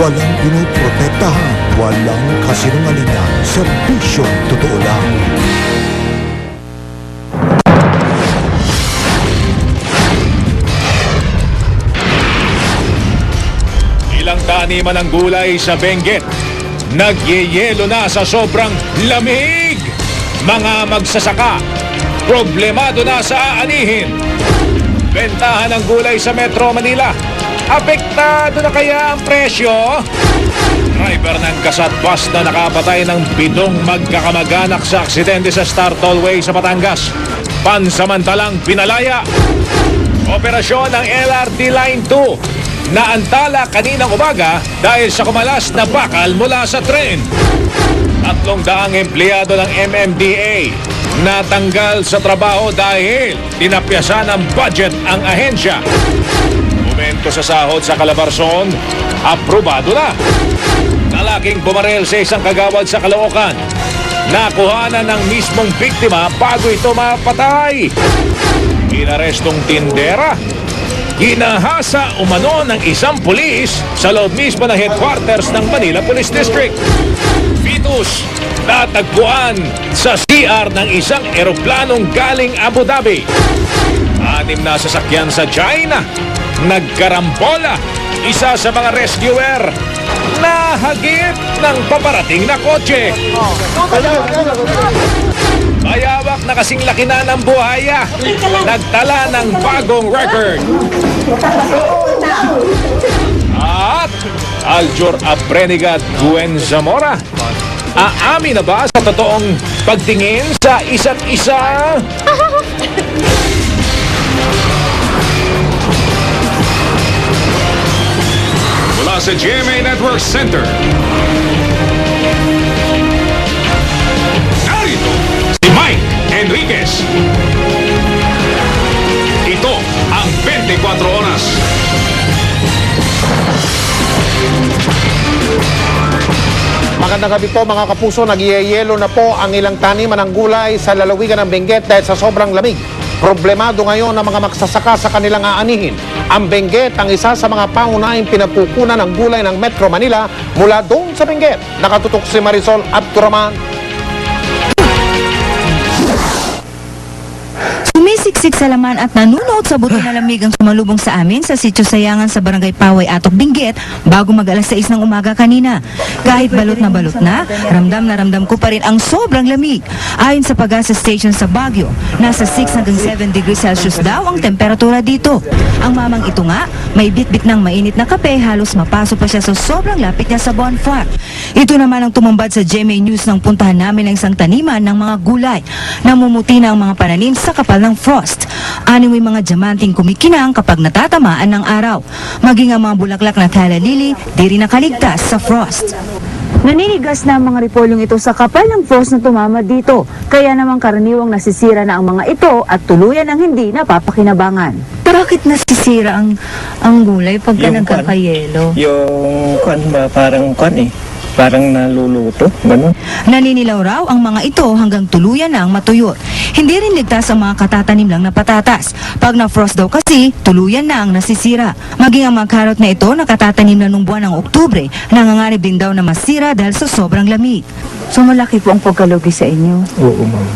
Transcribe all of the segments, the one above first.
Walang pinoprotektahan, walang kasinungalingan, serbisyong totoo lang. Ilang taniman ng gulay sa Benguet, nagyeyelo na sa sobrang lamig. Mga magsasaka, problemado na sa aanihin. Bentahan ng gulay sa Metro Manila, apektado na kaya ang presyo? Driver ng Kasat Bus na nakapatay ng 7 magkakamag-anak sa aksidente sa Star Tollway sa Batangas, pansamantalang pinalaya. Operasyon ng LRT Line 2 naantala kaninang umaga dahil sa kumalas na bakal mula sa tren. 300 empleyado ng MMDA natanggal sa trabaho dahil tinapyasan ng budget ang ahensya. Momento sa sahod sa Calabarzon, aprobado na. Lalaking bumarel sa isang kagawad sa Caloocan, nakuhanan ng mismong biktima bago ito mapatay. Inarestong tindera, ginahasa umano ng isang pulis sa loob mismo ng headquarters ng Manila Police District. Fetus natagpuan sa CR ng isang eroplanong galing Abu Dhabi. 6 na sasakyan sa China nagkarambola. Isa sa mga rescuer nahagip ng paparating na kotse. Mayawak na kasing laki na ng buhaya, nagtala ng bagong record. At Aljur Abrenigat Gwen Zamora, aamin na ba sa totoong pagtingin sa isa't isa? Mula sa GMA Network Center, narito si Mike Enriquez. Ito ang 24 Oras. Magandang gabi po mga kapuso, nagyeyelo na po ang ilang taniman ng gulay sa lalawigan ng Benguet dahil sa sobrang lamig. Problemado ngayon ang mga magsasaka sa kanilang aanihin. Ang Benguet ang isa sa mga pangunahing pinagkukunan ng gulay ng Metro Manila mula doon sa Benguet. Nakatutok si Marisol Abduraman. Sumisiksik sa laman at nanunood sa buto na lamig ang sumalubong sa amin sa Sitio Sayangan sa Barangay Paway, Atok, Benguet bago mag-alas 6 ng umaga kanina. Kahit balot na, ramdam ko pa rin ang sobrang lamig. Ayon sa Pag-asa Station sa Baguio, nasa 6 hanggang 7 degrees Celsius daw ang temperatura dito. Ang mamang ito nga, may bitbit ng mainit na kape, halos mapasok pa siya sa sobrang lapit niya sa bonfire. Ito naman ang tumambad sa GMA News nang puntahan namin ang isang taniman ng mga gulay. Namumuti na ang mga pananim sa kapal ng frost. Animoy mga diamanting kumikinang kapag natatamaan ng araw. Maging ang mga bulaklak na thala lily, di rin nakaligtas sa frost. Naninigas na ang mga repolyong ito sa kapal ng frost na tumama dito. Kaya naman karaniwang nasisira na ang mga ito at tuluyan ang hindi napapakinabangan. Bakit nasisira ang gulay pagka nagkakayelo? Yung ba, parang naluluto, gano'n. Naninilaw raw ang mga ito hanggang tuluyan na ang matuyot. Hindi rin ligtas ang mga katatanim lang na patatas. Pag na-frost daw kasi, tuluyan na ang nasisira. Maging ang mga karot na ito nakatatanim na nung buwan ng Oktubre, nanganganib din daw na masira dahil sa sobrang lamig. So malaki po ang pagkalugi sa inyo. Oo, ma'am.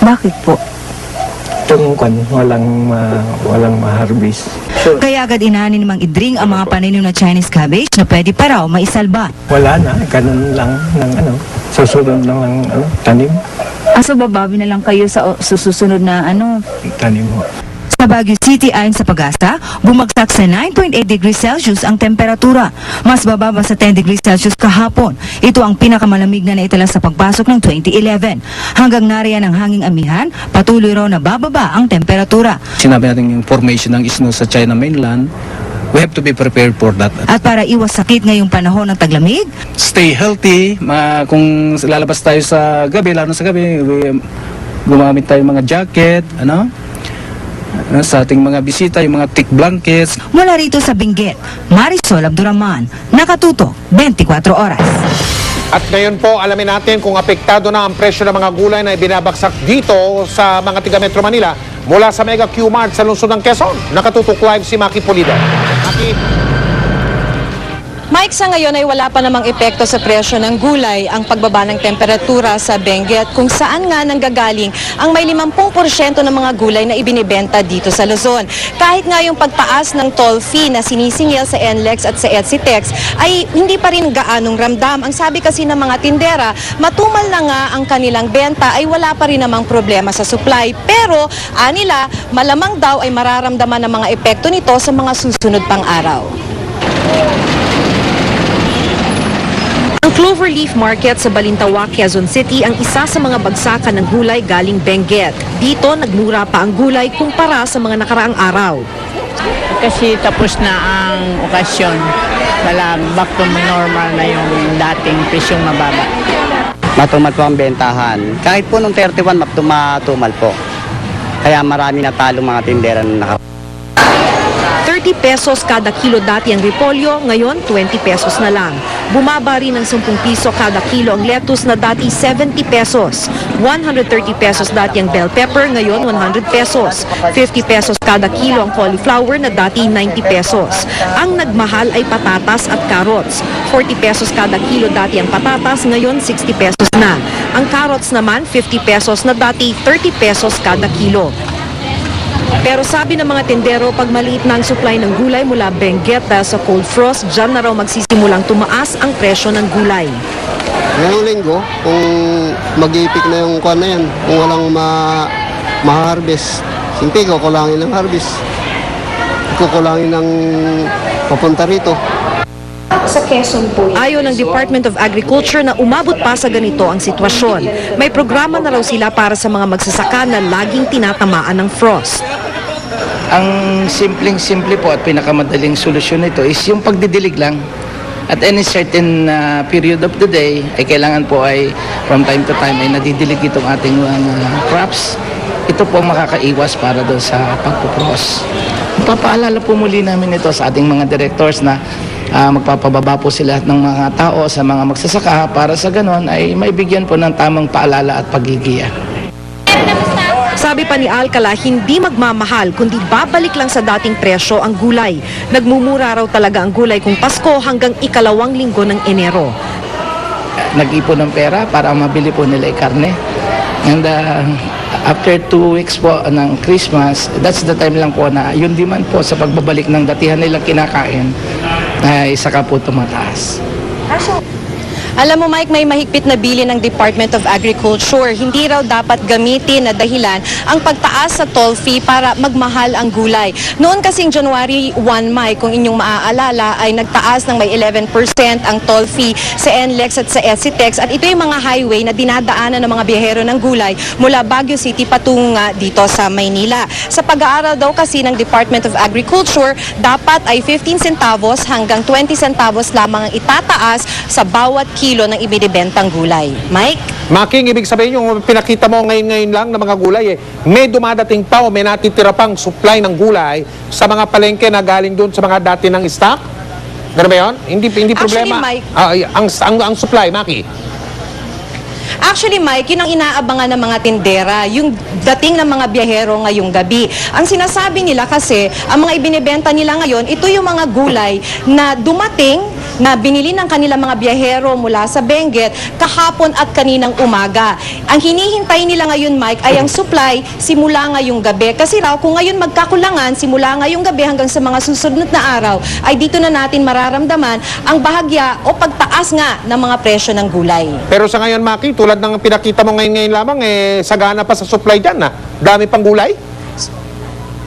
Bakit po? Itong walang ma-harvest. Sure. Kaya agad inaani namang idring ang mga pananim na Chinese cabbage na pwede pa raw maisalba. Wala na, ganun lang ng susunod lang ng tanim. So babawi na lang kayo sa susunod na Tanim mo. Sa Baguio City ayon sa Pag-asa, bumagsak sa 9.8 degrees Celsius ang temperatura. Mas bababa sa 10 degrees Celsius kahapon. Ito ang pinakamalamig na naitala sa pagpasok ng 2011. Hanggang nariyan ang hanging amihan, patuloy raw na bababa ang temperatura. Sinabi natin yung formation ng snow sa China mainland, we have to be prepared for that. At para iwas sakit ngayong panahon ng taglamig, Stay healthy. Kung lalabas tayo sa gabi, lalo sa gabi, gumamit tayo mga jacket, sa ating mga bisita, yung mga thick blankets. mula rito sa Benguet, Marisol Abduraman, nakatutok 24 oras. At ngayon po, alamin natin kung apektado na ang presyo ng mga gulay na ibinabagsak dito sa mga tiga Metro Manila mula sa Mega Q-Mart sa lungsod ng Quezon. Nakatutok live si Maki Pulido. Maki. Mike, sa ngayon ay wala pa namang epekto sa presyo ng gulay ang pagbaba ng temperatura sa Benguet, kung saan nga nanggagaling ang may 50% ng mga gulay na ibinibenta dito sa Luzon. Kahit nga yung pagtaas ng toll fee na sinisingil sa NLEX at sa EDSITEX ay hindi pa rin gaanong ramdam. Ang sabi kasi ng mga tindera, matumal na nga ang kanilang benta ay wala pa rin namang problema sa supply. Pero anila, malamang daw ay mararamdaman ng mga epekto nito sa mga susunod pang araw. Ang Cloverleaf Market sa Balintawak, Quezon City ang isa sa mga bagsakan ng gulay galing Benguet. Dito, nagmura pa ang gulay kumpara sa mga nakaraang araw. Kasi tapos na ang okasyon. Back to normal na yung dating presyong mababa. Matumal po ang bentahan. Kahit po nung 31, matumal po. Kaya marami na talo mga tindera na 30 pesos kada kilo dati ang repolyo, ngayon 20 pesos na lang. Bumaba rin ng 10 piso kada kilo ang lettuce na dati 70 pesos. 130 pesos dati ang bell pepper, ngayon 100 pesos. 50 pesos kada kilo ang cauliflower na dati 90 pesos. Ang nagmahal ay patatas at carrots. 40 pesos kada kilo dati ang patatas, ngayon 60 pesos na. Ang carrots naman 50 pesos na dati 30 pesos kada kilo. Pero sabi ng mga tindero, pag maliit na ang supply ng gulay mula Benguet dahil sa cold frost, dyan na raw magsisimulang tumaas ang presyo ng gulay. Ngayong linggo, kung mag-iipik na yung kuwan na yan, kung walang ma-harvest, simpi kukulangin ng harvest. Kukulangin ng papunta rito. Sa Quezon po. Ayaw ng Department of Agriculture na umabot pa sa ganito ang sitwasyon. May programa na raw sila para sa mga magsasaka na laging tinatamaan ng frost. Ang simpleng-simple po at pinakamadaling solusyon nito is yung pagdidilig lang. At any certain period of the day, ay kailangan po ay from time to time ay nadidilig itong ating crops. Ito po ang makakaiwas para doon sa pagpupros. Papaalala po muli namin ito sa ating mga directors na magpapababa po sila ng mga tao sa mga magsasaka para sa ganon ay maibigyan po ng tamang paalala at pagigiya. Sabi pa ni Alcala, hindi magmamahal kundi babalik lang sa dating presyo ang gulay. Nagmumura raw talaga ang gulay kung Pasko hanggang ikalawang linggo ng Enero. Nag-ipon ng pera para mabili po nila yung karne. And after 2 weeks po ng Christmas, that's the time lang po na yung demand po sa pagbabalik ng datihan nilang kinakain ay saka po tumataas. Alam mo Mike, may mahigpit na bilin ng Department of Agriculture. Hindi raw dapat gamitin na dahilan ang pagtaas sa toll fee para magmahal ang gulay. Noon kasing January 1, Mike, kung inyong maaalala, ay nagtaas ng may 11% ang toll fee sa NLEX at sa EDSITEX. At ito yung mga highway na dinadaanan ng mga biyahero ng gulay mula Baguio City patungo dito sa Maynila. Sa pag-aaral daw kasi ng Department of Agriculture, dapat ay 15 centavos hanggang 20 centavos lamang ang itataas sa bawat kilo ng ibinibentang gulay. Mike? Making, ibig sabihin yung pinakita mo ngayon lang na mga gulay may dumadating pa o may natitira pang supply ng gulay sa mga palengke na galing doon sa mga dati ng stock? Ganun ba yun? Hindi problema. Actually, Mike, ang supply, Maki. Actually, Mike, yun ang inaabangan ng mga tindera, yung dating ng mga biyahero ngayong gabi. Ang sinasabi nila kasi, ang mga ibinibenta nila ngayon, ito yung mga gulay na dumating, na binili ng kanilang mga biyahero mula sa Benguet kahapon at kaninang umaga. Ang hinihintay nila ngayon, Mike, ay ang supply simula ngayong gabi. Kasi raw, kung ngayon magkakulangan, simula ngayong gabi hanggang sa mga susunod na araw, ay dito na natin mararamdaman ang bahagya o pagtaas nga ng mga presyo ng gulay. Pero sa ngayon, Maki, tulad ng pinakita mo ngayon lamang, sagana pa sa supply dyan, dami pang gulay?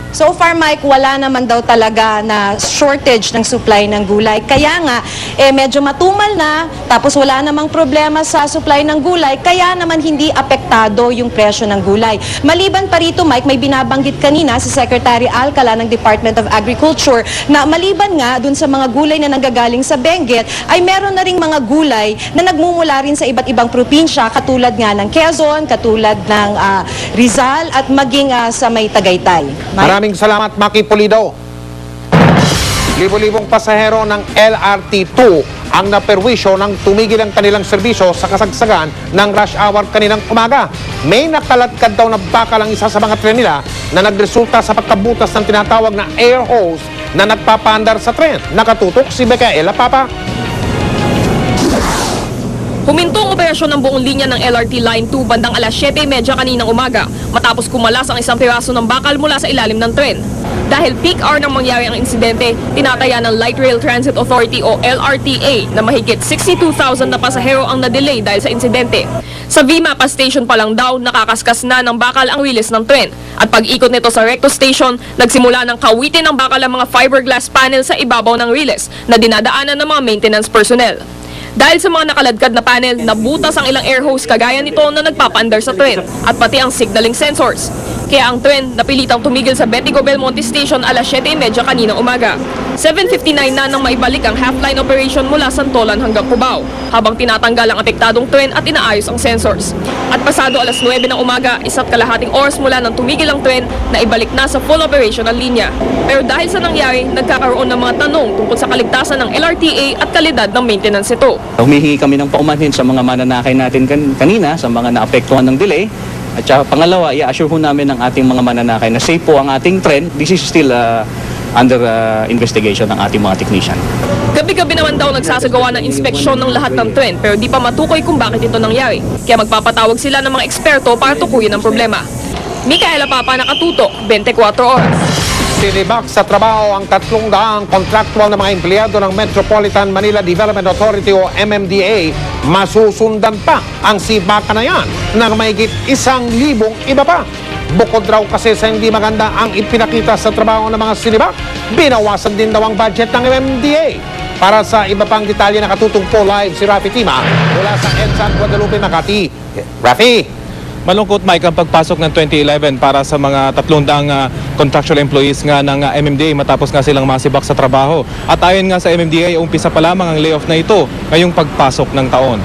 So far, Mike, wala naman daw talaga na shortage ng supply ng gulay. Kaya nga, medyo matumal na, tapos wala namang problema sa supply ng gulay, kaya naman hindi apektado yung presyo ng gulay. Maliban pa rito, Mike, may binabanggit kanina si Secretary Alcala ng Department of Agriculture na maliban nga dun sa mga gulay na nanggagaling sa Benguet, ay meron na ring mga gulay na nagmumula rin sa iba't ibang probinsya, katulad nga ng Quezon, katulad ng Rizal, at maging sa may Tagaytay. Mike? Maraming salamat, Maki Pulido. Libo-libong pasahero ng LRT2 ang naperwisyo nang tumigil ang kanilang serbisyo sa kasagsagan ng rush hour kaninang umaga. May nakaladkad daw na bakal ang isa sa mga tren nila na nagresulta sa pagkabutas ng tinatawag na air hose na nagpapaandar sa tren. Nakatutok si Micaela Papa. Huminto ang operasyon ng buong linya ng LRT Line 2 bandang alas 7:30 kaninang umaga matapos kumalas ang isang piraso ng bakal mula sa ilalim ng tren. Dahil peak hour nang mangyari ang insidente, tinataya ng Light Rail Transit Authority o LRTA na mahigit 62,000 na pasahero ang na-delay dahil sa insidente. Sa VMAPA station pa lang daw, nakakaskas na ng bakal ang wheels ng tren. At pag-ikot nito sa Recto Station, nagsimula ng kawitin ng bakal ang mga fiberglass panel sa ibabaw ng wheels na dinadaanan ng mga maintenance personnel. Dahil sa mga nakaladkad na panel, nabutas ang ilang air hose kagaya nito na nagpapaandar sa tren at pati ang signaling sensors. Kaya ang tren napilitang tumigil sa Betigo Belmonte Station alas 7:30 kaninang umaga. 7:59 na nang maibalik ang half-line operation mula Santolan hanggang Cubao habang tinatanggal ang apektadong tren at inaayos ang sensors. At pasado alas 9 ng umaga, 1.5 oras mula nang tumigil ang tren na ibalik na sa full operation ang linya. Pero dahil sa nangyari, nagkakaroon ng mga tanong tungkol sa kaligtasan ng LRTA at kalidad ng maintenance ito. Humihingi kami ng paumanhin sa mga mananakay natin kanina, sa mga naapektuhan ng delay. At saka pangalawa, i-assure ho namin ng ating mga mananakay na safe po ang ating tren. This is still under investigation ng ating mga technician. Gabi-gabi naman daw nagsasagawa ng inspeksyon ng lahat ng tren pero di pa matukoy kung bakit ito nangyari. Kaya magpapatawag sila ng mga eksperto para tukuyin ang problema. Micaela Papa, nakatutok, 24 oras. Sinibak sa trabaho ang 300 kontraktual na mga empleyado ng Metropolitan Manila Development Authority o MMDA. Masusundan pa ang sibakan na yan ng mahigit 1,000 iba pa. Bukod raw kasi sa hindi maganda ang ipinakita sa trabaho ng mga sinibak, binawasan din daw ang budget ng MMDA. Para sa iba pang detalye, nakatutong po live si Rafi Tima mula sa EDSA Guadalupe, Makati. Rafi! Malungkot, Mike, ang pagpasok ng 2011 para sa mga 300 contractual employees nga ng MMDA matapos nga silang masibak sa trabaho. At ayon nga sa MMDA, umpisa pa lamang ang layoff na ito ngayong pagpasok ng taon.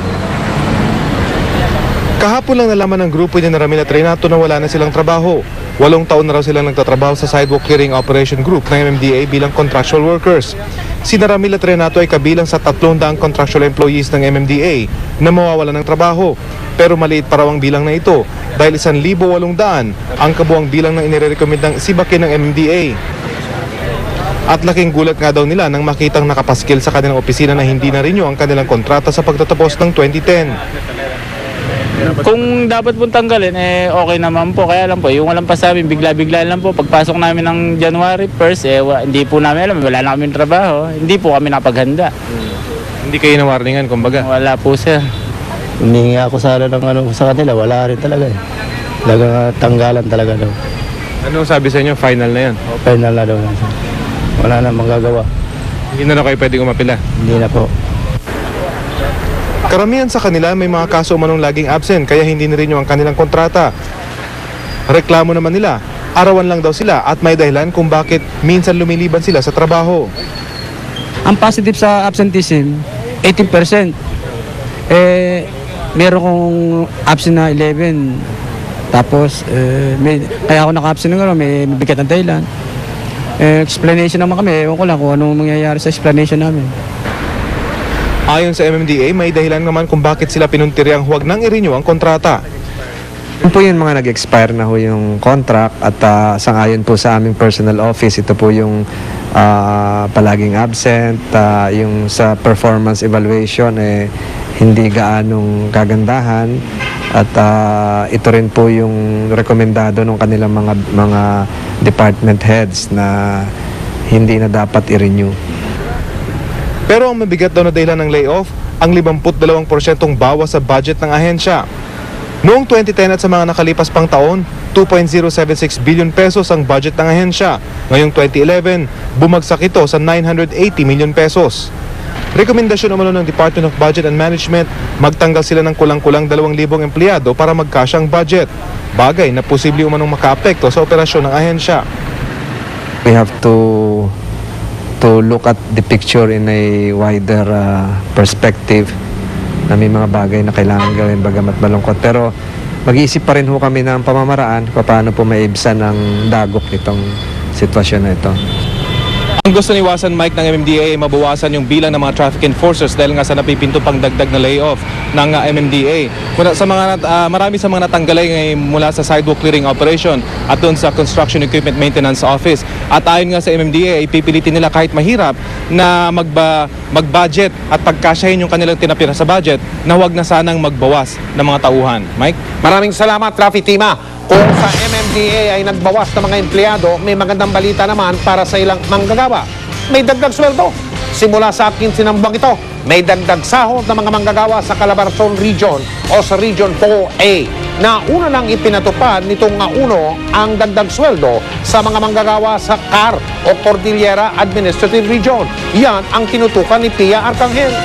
Kahapon lang nalaman ng grupo ni Ramil at Renato na wala na silang trabaho. 8 taon na raw silang nagtatrabaho sa Sidewalk Clearing Operation Group ng MMDA bilang contractual workers. Si Ramil at Renato ay kabilang sa 300 contractual employees ng MMDA na mawawala ng trabaho. Pero maliit pa raw ang bilang na ito dahil 1,800 ang kabuang bilang na inirecommend ng sibakin ng MMDA. At laking gulat nga daw nila nang makitang nakapaskil sa kanilang opisina na hindi na renew ang kanilang kontrata sa pagtatapos ng 2010. Kung dapat pong tanggalin, okay naman po. Kaya lang po, yung walang pasabi, bigla-bigla lang po. Pagpasok namin ng January 1st, hindi po namin alam, wala na kami trabaho. Hindi po kami napaghanda. Hindi kayo na-warningan, kumbaga? Wala po, sir. Humingi ako sana ng sa kanila, wala rin talaga eh. Tanggalan talaga daw. Ano sabi sa inyo? Final na yan? Final na daw. Wala na magagawa. Hindi na kayo pwedeng umapila? Hindi na po. Karamihan sa kanila may mga kaso umanong laging absent kaya hindi na-renew ang kanilang kontrata. Reklamo naman nila, arawan lang daw sila at may dahilan kung bakit minsan lumiliban sila sa trabaho. Ang positive sa absenteeism, 18%. Meron kong absent na 11. Tapos, kaya ako naka-absent ng may bigat na dahilan. Explanation naman kami, ewan ko lang kung anong mangyayari sa explanation namin. Ayon sa MMDA, may dahilan naman kung bakit sila pinuntiryang huwag nang i-renew ang kontrata. Yun po yung mga nag-expire na ho yung contract at sangayon po sa aming personal office, ito po yung palaging absent, yung sa performance evaluation hindi gaanong kagandahan at ito rin po yung rekomendado ng kanilang mga department heads na hindi na dapat i-renew. Pero ang mabigat daw na dahilan ng layoff, ang 52% bawas sa budget ng ahensya. Noong 2010 at sa mga nakalipas pang taon, 2.076 billion pesos ang budget ng ahensya. Ngayong 2011, bumagsak ito sa 980 million pesos. Rekomendasyon umano ng Department of Budget and Management, magtanggal sila ng kulang-kulang 2,000 empleyado para magkasyang budget. Bagay na posible umanong makaapekto sa operasyon ng ahensya. We have to look at the picture in a wider perspective na may mga bagay na kailangan gawin bagamat malungkot. Pero mag-iisip pa rin ho kami ng pamamaraan kung paano po maibsan ang dagok nitong sitwasyon na ito. Ang gusto ni Wasan Mike ng MMDA ay mabawasan yung bilang ng mga traffic enforcers dahil nga sa napipinto pang dagdag na layoff ng MMDA. Marami sa mga natanggalay mula sa sidewalk clearing operation at doon sa construction equipment maintenance office. At ayon nga sa MMDA ay pipilitin nila kahit mahirap na mag-budget at pagkasyahin yung kanilang tinapira sa budget na huwag na sanang magbawas ng mga tauhan. Mike? Maraming salamat, Rafi Tima. Kung sa MMDA ay nagbawas ng mga empleyado, may magandang balita naman para sa ilang manggagawa. May dagdag sweldo. Simula sa 15 ng buwang ito, may dagdag sahod ng mga manggagawa sa Calabarzon Region o sa Region 4A na una lang ipinatupad nitong uno ang dagdag sweldo sa mga manggagawa sa CAR o Cordillera Administrative Region. Yan ang tinutukan ni Pia Arcangel.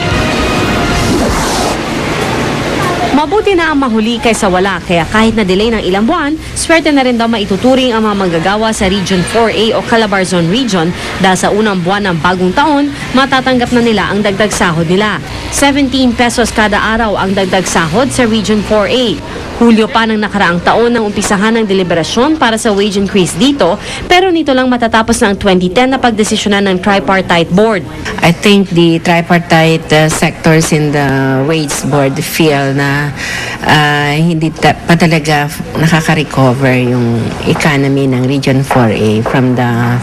Mabuti na ang mahuli kaysa wala, kaya kahit na delay ng ilang buwan, swerte na rin daw maituturing ang mga manggagawa sa Region 4A o Calabarzon Region dahil sa unang buwan ng bagong taon, matatanggap na nila ang dagdag sahod nila. 17 pesos kada araw ang dagdag sahod sa Region 4A. Hulyo pa ng nakaraang taon nang umpisahan ng deliberasyon para sa wage increase dito, pero nito lang matatapos na ang 2010 na pagdesisyonan ng Tripartite Board. I think the tripartite sectors in the wage board feel na hindi pa talaga nakaka-recover yung economy ng Region 4A from the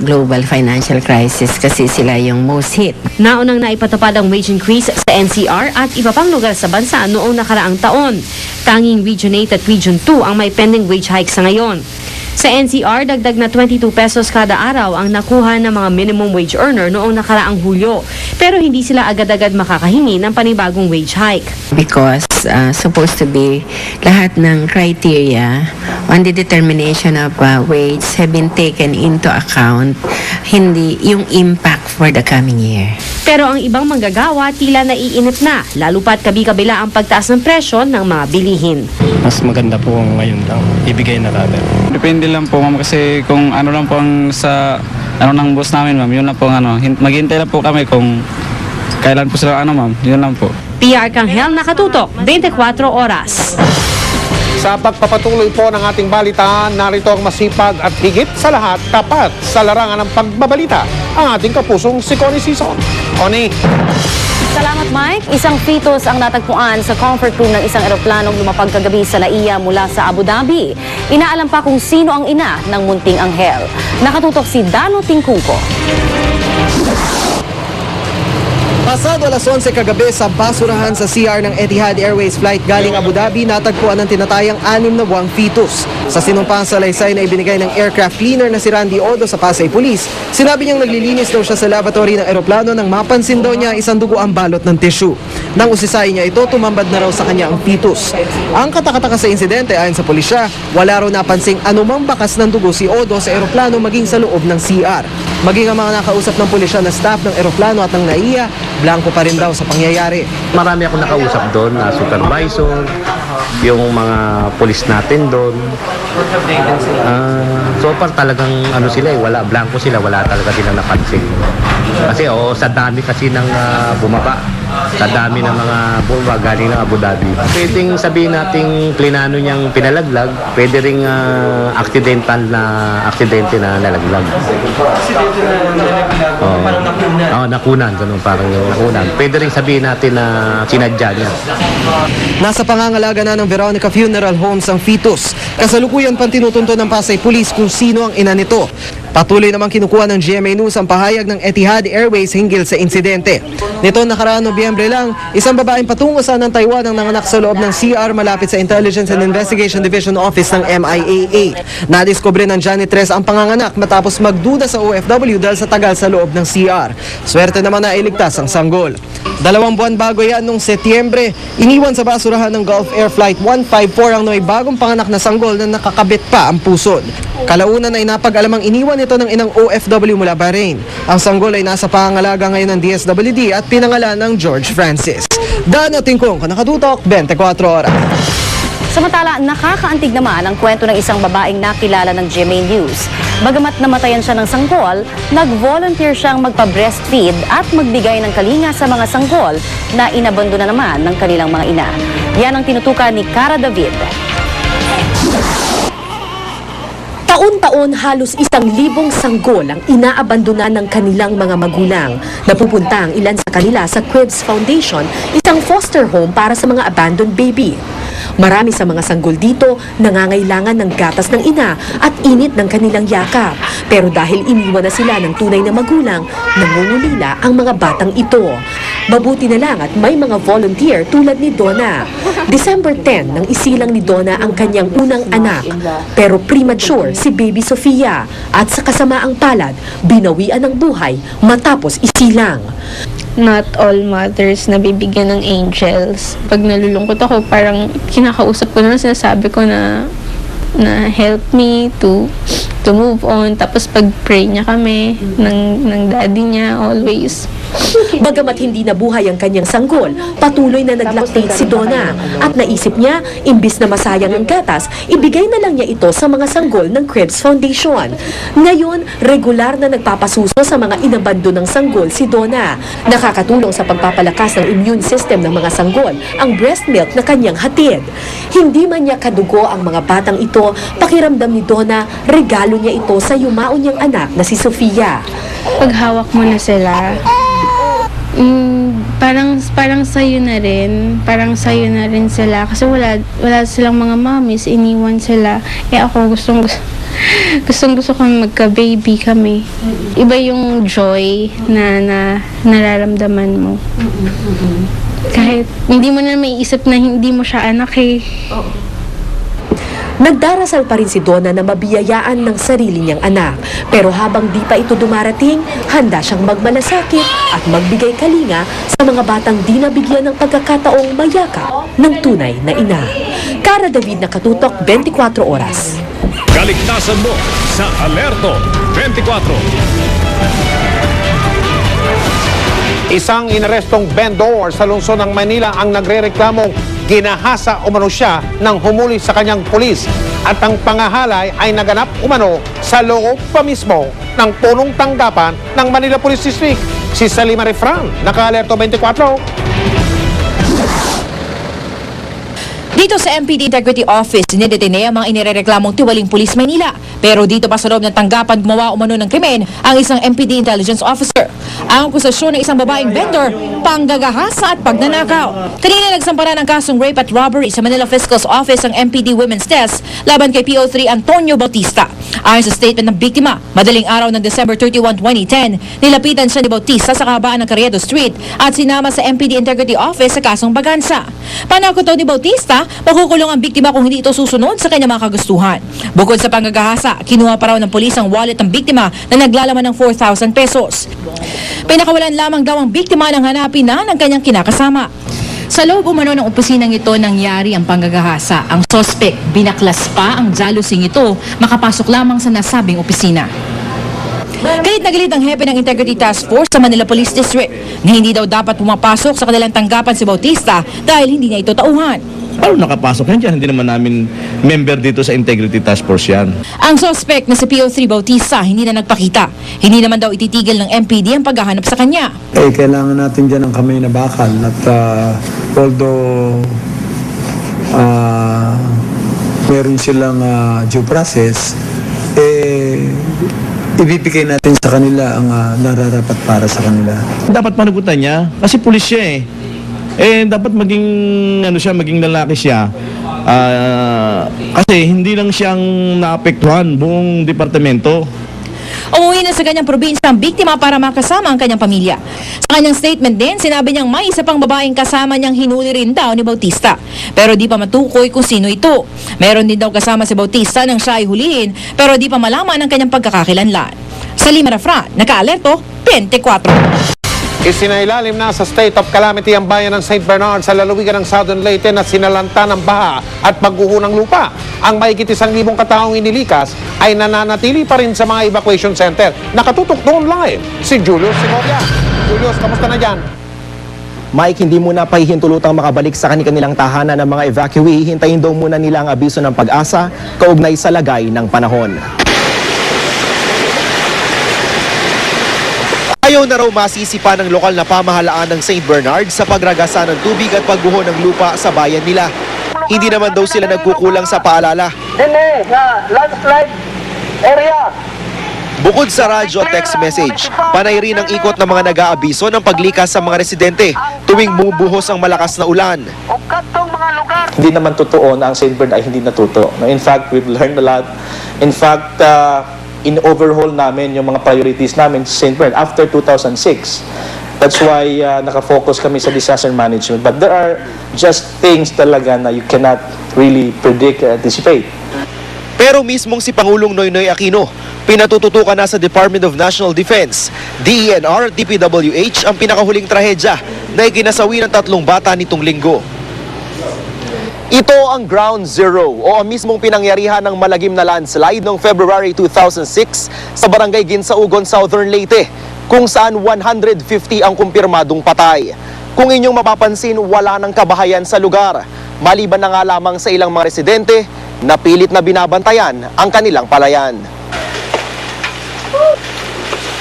global financial crisis kasi sila yung most hit. Naunang naipatupad ang wage increase sa NCR at iba pang lugar sa bansa noong nakaraang taon. Tanging Region 8 at Region 2 ang may pending wage hike sa ngayon. Sa NCR, dagdag na 22 pesos kada araw ang nakuha ng mga minimum wage earner noong nakaraang Hulyo. Pero hindi sila agad-agad makakahingi ng panibagong wage hike. Because supposed to be lahat ng criteria on the determination of wage have been taken into account, hindi yung impact for the coming year. Pero ang ibang manggagawa tila naiinip na, lalo pat kabi-kabila ang pagtaas ng presyo ng mga bilihin. Mas maganda po ngayon lang, ibigay na kagad. Depende lang po ma'am kasi kung ano lang po ang sa ng boss namin ma'am, yun lang po maghintay lang po kami kung kailan po sila ma'am, yun lang po. Pia Arcangel, nakatutok, 24 oras. Sa pagpapatuloy po ng ating balitaan, narito ang masipag at higit sa lahat tapat sa larangan ng pagbabalita, ang ating kapusong si Connie Sison. Connie. Salamat, Mike. Isang fetus ang natagpuan sa comfort room ng isang eroplanong lumapag kagabi sa Laia mula sa Abu Dhabi. Inaalam pa kung sino ang ina ng munting anghel. Nakatutok si Dano Tingkuko. Pasado alas 11 kagabi sa basurahan sa CR ng Etihad Airways flight galing Abu Dhabi, natagpuan ng tinatayang 6 na buwang fetus. Sa sinumpang salaysay na ibinigay ng aircraft cleaner na si Randy Odo sa Pasay Police, sinabi niyang naglilinis daw siya sa lavatory ng eroplano nang mapansin daw niya isang dugo ang balot ng tissue. Nang usisayin niya ito, tumambad na raw sa kanya ang fetus. Ang katakataka sa insidente ayon sa pulisya, wala raw napansing anumang bakas ng dugo si Odo sa eroplano maging sa loob ng CR. Maging ang mga nakausap ng pulisya na staff ng eroplano at ng NAIA, blanco pa rin daw sa pangyayari. Marami ako nakausap doon, na supervisor, yung mga polis natin doon. So far talagang sila wala, blanco sila, wala talaga silang napansin. Kasi sa dami kasi ng bumaba, sa dami ng mga bumaba galing ng Abu Dhabi. Pwedeng sabihin nating plinano niyang pinalaglag, pwede ring aksidente na nalaglag. Nakunan, ganun parang nakunan. Pwede rin sabihin natin na sinadya niya. Nasa pangangalaga na ng Veronica Funeral Homes ang fetus. Kasalukuyan pang tinutunto ng Pasay Police kung sino ang ina nito. Patuloy namang kinukuha ng GMA News ang pahayag ng Etihad Airways hinggil sa insidente. Nito nakaraang Nobyembre lang, isang babaeng patungo sa Taiwan ang nanganak sa loob ng CR malapit sa Intelligence and Investigation Division Office ng MIAA. Nadiskubre ng janitress ang panganganak matapos magduda sa OFW dahil sa tagal sa loob ng CR. Swerte naman na iligtas ang sanggol. 2 buwan bago yan noong Setyembre, iniwan sa basurahan ng Gulf Air Flight 154 ang may bagong panganak na sanggol na nakakabit pa ang pusod. Kalaunan ay napag-alamang iniwan ito ng inang OFW mula Bahrain. Ang sanggol ay nasa pangangalaga ngayon ng DSWD at pinangalan ng George Francis. Dano Tingkong, nakatutok, 24 oras. Samantala, nakakaantig naman ang kwento ng isang babaeng nakilala ng GMA News. Bagamat namatayan siya ng sanggol, nag-volunteer siyang magpa-breastfeed at magbigay ng kalinga sa mga sanggol na inabandona naman ng kanilang mga ina. Yan ang tinutukan ni Cara David. Taon-taon taon, halos 1,000 sanggol ang inaabandona ng kanilang mga magulang. Napupunta ang ilan sa kanila sa Cribs Foundation, isang foster home para sa mga abandoned baby. Marami sa mga sanggol dito nangangailangan ng gatas ng ina at init ng kanilang yakap. Pero dahil iniwan na sila ng tunay na magulang, nangungulila ang mga batang ito. Mabuti na lang at may mga volunteer tulad ni Donna. December 10 nang isilang ni Donna ang kanyang unang anak. Pero premature si baby Sofia at sa kasamaang palad, binawian ng buhay matapos isilang. Not all mothers na bibigyan ng angels. Pag nalulungkot ako, parang kinakausap ko na, sinasabi ko na help me to move on. Tapos pag-pray niya kami ng daddy niya always. Bagamat hindi nabuhay ang kanyang sanggol, patuloy na naglactate si Donna at naisip niya, imbis na masayang ang gatas, ibigay na lang niya ito sa mga sanggol ng Cribs Foundation. Ngayon, regular na nagpapasuso sa mga inabando ng sanggol si Donna. Nakakatulong sa pagpapalakas ng immune system ng mga sanggol ang breast milk na kanyang hatid. Hindi man niya kadugo ang mga batang ito, pakiramdam ni Donna, regalo niya ito sa yumao niyang anak na si Sofia. Pag hawak mo na sila, parang sa'yo na rin sila kasi wala silang mga mommies, iniwan sila. Ako gustong gusto kong magka-baby kami. Iba yung joy na nararamdaman mo. Kahit hindi mo na maiisip na hindi mo siya anak eh. Nagdarasal pa rin si Donna na mabiyayaan ng sarili niyang anak. Pero habang di pa ito dumarating, handa siyang magmalasakit at magbigay kalinga sa mga batang di nabigyan ng pagkakataong mayakap ng tunay na ina. Cara David, Nakatutok, 24 Oras. Kaligtasan mo sa Alerto 24. Isang inarestong vendor sa lungsod ng Manila ang nagrereklamong ginahasa umano siya nang humuli sa kanyang pulis at ang pangahalay ay naganap umano sa loob pa mismo ng punong tanggapan ng Manila Police District. Si Salima Refran, Naka-Alerto 24. Dito sa MPD Integrity Office, dinedetene ang mga inirereklamong tiwaling pulis Maynila. Pero dito pa sa loob ng tanggapan gumawa umano ng krimen ang isang MPD Intelligence Officer. Ang akusasyon ng isang babaeng vendor, panggagahasa at pagnanakaw. Kanina nagsampara ng kasong rape at robbery sa Manila Fiscal's Office ang MPD Women's Desk laban kay PO3 Antonio Bautista. Ayon sa statement ng biktima, madaling araw ng December 31, 2010, nilapitan siya ni Bautista sa kahabaan ng Carriedo Street at sinama sa MPD Integrity Office sa kasong bagansa. Panakot daw ni Bautista, makukulong ang biktima kung hindi ito susunod sa kanyang mga kagustuhan. Bukod sa panggagahasa, kinuha pa raw ng pulis ang wallet ng biktima na naglalaman ng 4,000 pesos. Pinakawalan lamang daw ang biktima nang hanapin na ng kanyang kinakasama. Sa loob umano ng opisinang ito nangyari ang panggagahasa. Ang sospek binaklas pa ang jalusing ito makapasok lamang sa nasabing opisina. Galit na galit ang hepe ng Integrity Task Force sa Manila Police District na hindi daw dapat pumapasok sa kanilang tanggapan si Bautista dahil hindi niya ito tauhan. Paano nakapasok yan dyan? Hindi naman namin member dito sa Integrity Task Force yan. Ang suspect na si PO3 Bautista hindi na nagpakita. Hindi naman daw ititigil ng MPD ang paghahanap sa kanya. Kailangan natin dyan ng kamay na bakal at although meron silang due process, ibibigay natin sa kanila ang nararapat para sa kanila. Dapat panagutan niya kasi pulis siya dapat maging maging lalaki siya. Kasi hindi lang siyang naapektuhan buong departamento. Umuwi na sa kanyang probinsya ang biktima para makasama ang kanyang pamilya. Sa kanyang statement din, sinabi niyang may isa pang babaeng kasama niyang hinuli rin daw ni Bautista. Pero di pa matukoy kung sino ito. Meron din daw kasama si Bautista nang siya ay hulihin, pero di pa malaman ang kanyang pagkakakilanlan. Salima Refran, Naka-Alerto 24. Isinailalim na sa state of calamity ang bayan ng St. Bernard sa lalawigan ng Southern Leyte na sinalanta ng baha at pagguho ng lupa. Ang mahigit 1,000 kataong inilikas ay nananatili pa rin sa mga evacuation center. Nakatutok doon live si Julius Segovia. Julius, kamusta na dyan? Mike, hindi muna pahihintulutang makabalik sa kanilang tahanan ng mga evacuee. Hintayin daw muna nila ang abiso ng pag-asa kaugnay sa lagay ng panahon. Ayaw na raw masisipa ng lokal na pamahalaan ng St. Bernard sa pagragasa ng tubig at pagguho ng lupa sa bayan nila. Hindi naman daw sila nagkukulang sa paalala. Landslide Bukod sa radyo at text message, panay rin ang ikot ng mga nag-aabiso ng paglikas sa mga residente tuwing bumubuhos ang malakas na ulan. Hindi naman totoo na ang St. Bernard ay hindi natuto. In fact, we've learned a lot. In fact, in-overhaul namin yung mga priorities namin sa St. Bernard after 2006. That's why nakafocus kami sa disaster management. But there are just things talaga na you cannot really predict or anticipate. Pero mismong si Pangulong Noynoy Aquino, pinatututukan na sa Department of National Defense, DENR at DPWH ang pinakahuling trahedya na ikinasawi ng 3 bata nitong linggo. Ito ang Ground Zero o ang mismong pinangyarihan ng malagim na landslide noong February 2006 sa Barangay Ginsaugon, Southern Leyte, kung saan 150 ang kumpirmadong patay. Kung inyong mapapansin, wala ng kabahayan sa lugar, maliban na nga lamang sa ilang mga residente na pilit na binabantayan ang kanilang palayan.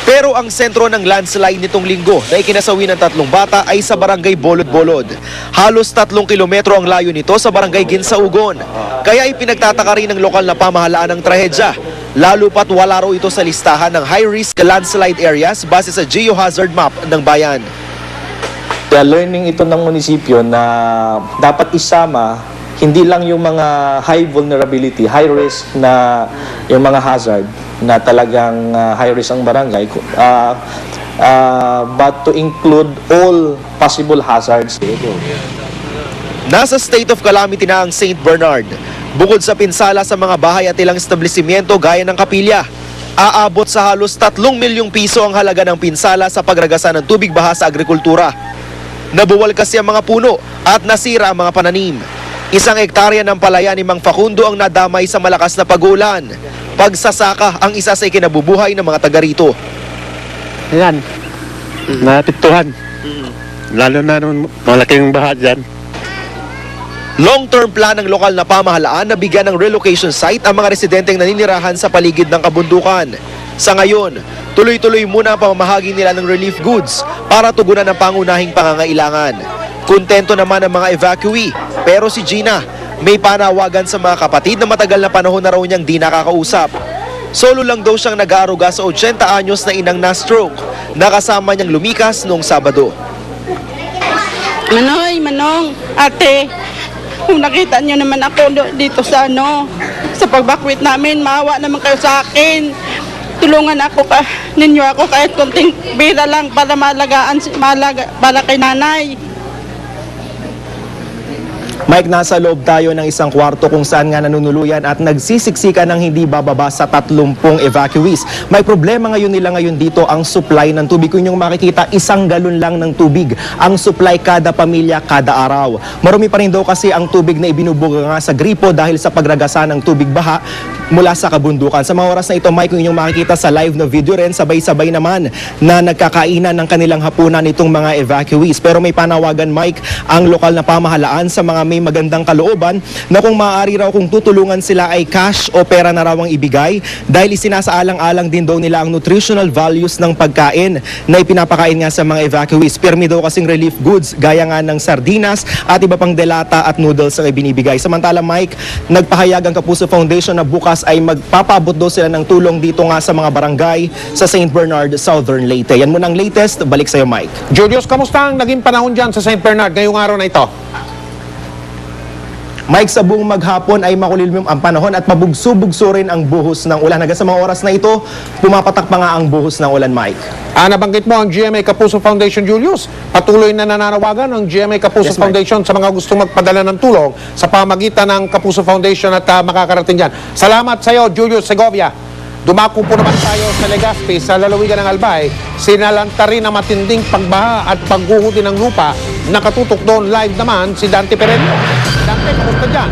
Pero ang sentro ng landslide nitong linggo na ikinasawi ng 3 bata ay sa Barangay Bolod-Bolod. Halos 3 kilometro ang layo nito sa Barangay Ginsaugon. Kaya ipinagtataka rin ng lokal na pamahalaan ang trahedya, lalo pat wala raw ito sa listahan ng high-risk landslide areas base sa geohazard map ng bayan. Kaya learning ito ng munisipyo na dapat isama hindi lang yung mga high vulnerability, high risk na yung mga hazard na talagang high risk ang barangay, but to include all possible hazards. Nasa state of calamity na ang St. Bernard. Bukod sa pinsala sa mga bahay at ilang establishmento gaya ng kapilya, aabot sa halos 3 milyong piso ang halaga ng pinsala sa pagragasa ng tubig baha sa agrikultura. Nabuwal kasi ang mga puno at nasira ang mga pananim. 1 hektarya ng palaya ni Mang Facundo ang nadamay sa malakas na pag-ulan. Pagsasaka ang isa sa ikinabubuhay ng mga taga rito. Ayan, napituhan. Lalo na nung malaking baha dyan. Long-term plan ng lokal na pamahalaan na bigyan ng relocation site ang mga residenteng naninirahan sa paligid ng kabundukan. Sa ngayon, tuloy-tuloy muna ang pamamahagi nila ng relief goods para tugunan ang pangunahing pangangailangan. Kontento naman ang mga evacuee, pero si Gina may panawagan sa mga kapatid na matagal na panahon na raw niyang di nakakausap. Solo lang daw siyang nag-aaruga sa 80 anyos na inang na-stroke, nakasama niyang lumikas noong Sabado. Manoy, Manong, ate, kung nakita niyo naman ako dito sa sa pagbakwit namin, maawa naman kayo sa akin. Tulungan ako ninyo ako kahit konting bira lang para para kay nanay. Mike, nasa loob tayo ng isang kwarto kung saan nga nanunuluyan at nagsisiksikan ng hindi bababa sa 30 evacuees. May problema ngayon dito ang supply ng tubig. Kung inyong makikita, 1 galon lang ng tubig ang supply kada pamilya kada araw. Marami pa rin daw kasi ang tubig na ibinubuga nga sa gripo dahil sa pagragasa ng tubig baha mula sa kabundukan. Sa mga oras na ito, Mike, kung inyong makikita sa live na video rin, sabay-sabay naman na nagkakainan ng kanilang hapunan itong mga evacuees. Pero may panawagan, Mike, ang lokal na pamahalaan sa mga may magandang kalooban na kung maaari raw kung tutulungan sila ay cash o pera na raw ang ibigay dahil isinasaalang-alang din daw nila ang nutritional values ng pagkain na ipinapakain nga sa mga evacuees. Pirmi daw kasing relief goods gaya nga ng sardinas at iba pang delata at noodles ang ibinibigay. Samantala, Mike, nagpahayag ang Kapuso Foundation na bukas ay magpapabot daw sila ng tulong dito nga sa mga barangay sa St. Bernard, Southern Leyte. Yan muna ang latest. Balik sa'yo, Mike. Julius, kamusta ang naging panahon dyan sa St. Bernard ngayong araw na ito? Mike, sa buong maghapon ay makulimlim ang panahon at mabugso-bugso rin ang buhos ng ulan. Hanggang sa mga oras na ito, pumapatak pa nga ang buhos ng ulan, Mike. Nabanggit mo ang GMA Kapuso Foundation, Julius. Patuloy na nananawagan ang GMA Kapuso Foundation sa mga gustong magpadala ng tulong sa pamagitan ng Kapuso Foundation at makakarating dyan. Salamat sa iyo, Julius Segovia. Dumako po naman tayo sa Legazpi, sa lalawigan ng Albay. Sinalanta rin ang matinding pagbaha at pagguhudi ng lupa. Nakatutok doon live naman si Dante Pereño. Dante, kamusta dyan?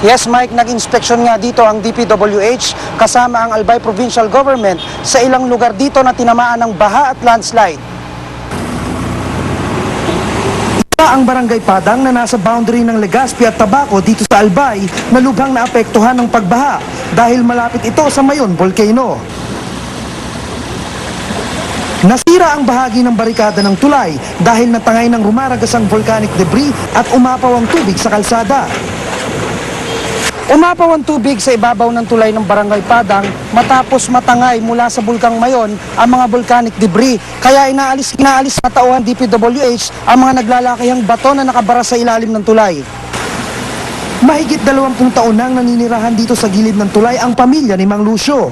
Yes, Mike, nag-inspeksyon nga dito ang DPWH kasama ang Albay Provincial Government sa ilang lugar dito na tinamaan ng baha at landslide. Ang Barangay Padang na nasa boundary ng Legazpi at Tabaco dito sa Albay na lubhang naapektuhan ng pagbaha dahil malapit ito sa Mayon Volcano. Nasira ang bahagi ng barikada ng tulay dahil natangay ng rumaragas ang volcanic debris at umapaw ang tubig sa kalsada. Umapaw ang tubig sa ibabaw ng tulay ng Barangay Padang matapos matangay mula sa Bulkang Mayon ang mga volcanic debris. Kaya inaalis na tauhan DPWH ang mga naglalakihang bato na nakabara sa ilalim ng tulay. Mahigit 20 taon nang naninirahan dito sa gilid ng tulay ang pamilya ni Mang Lucio.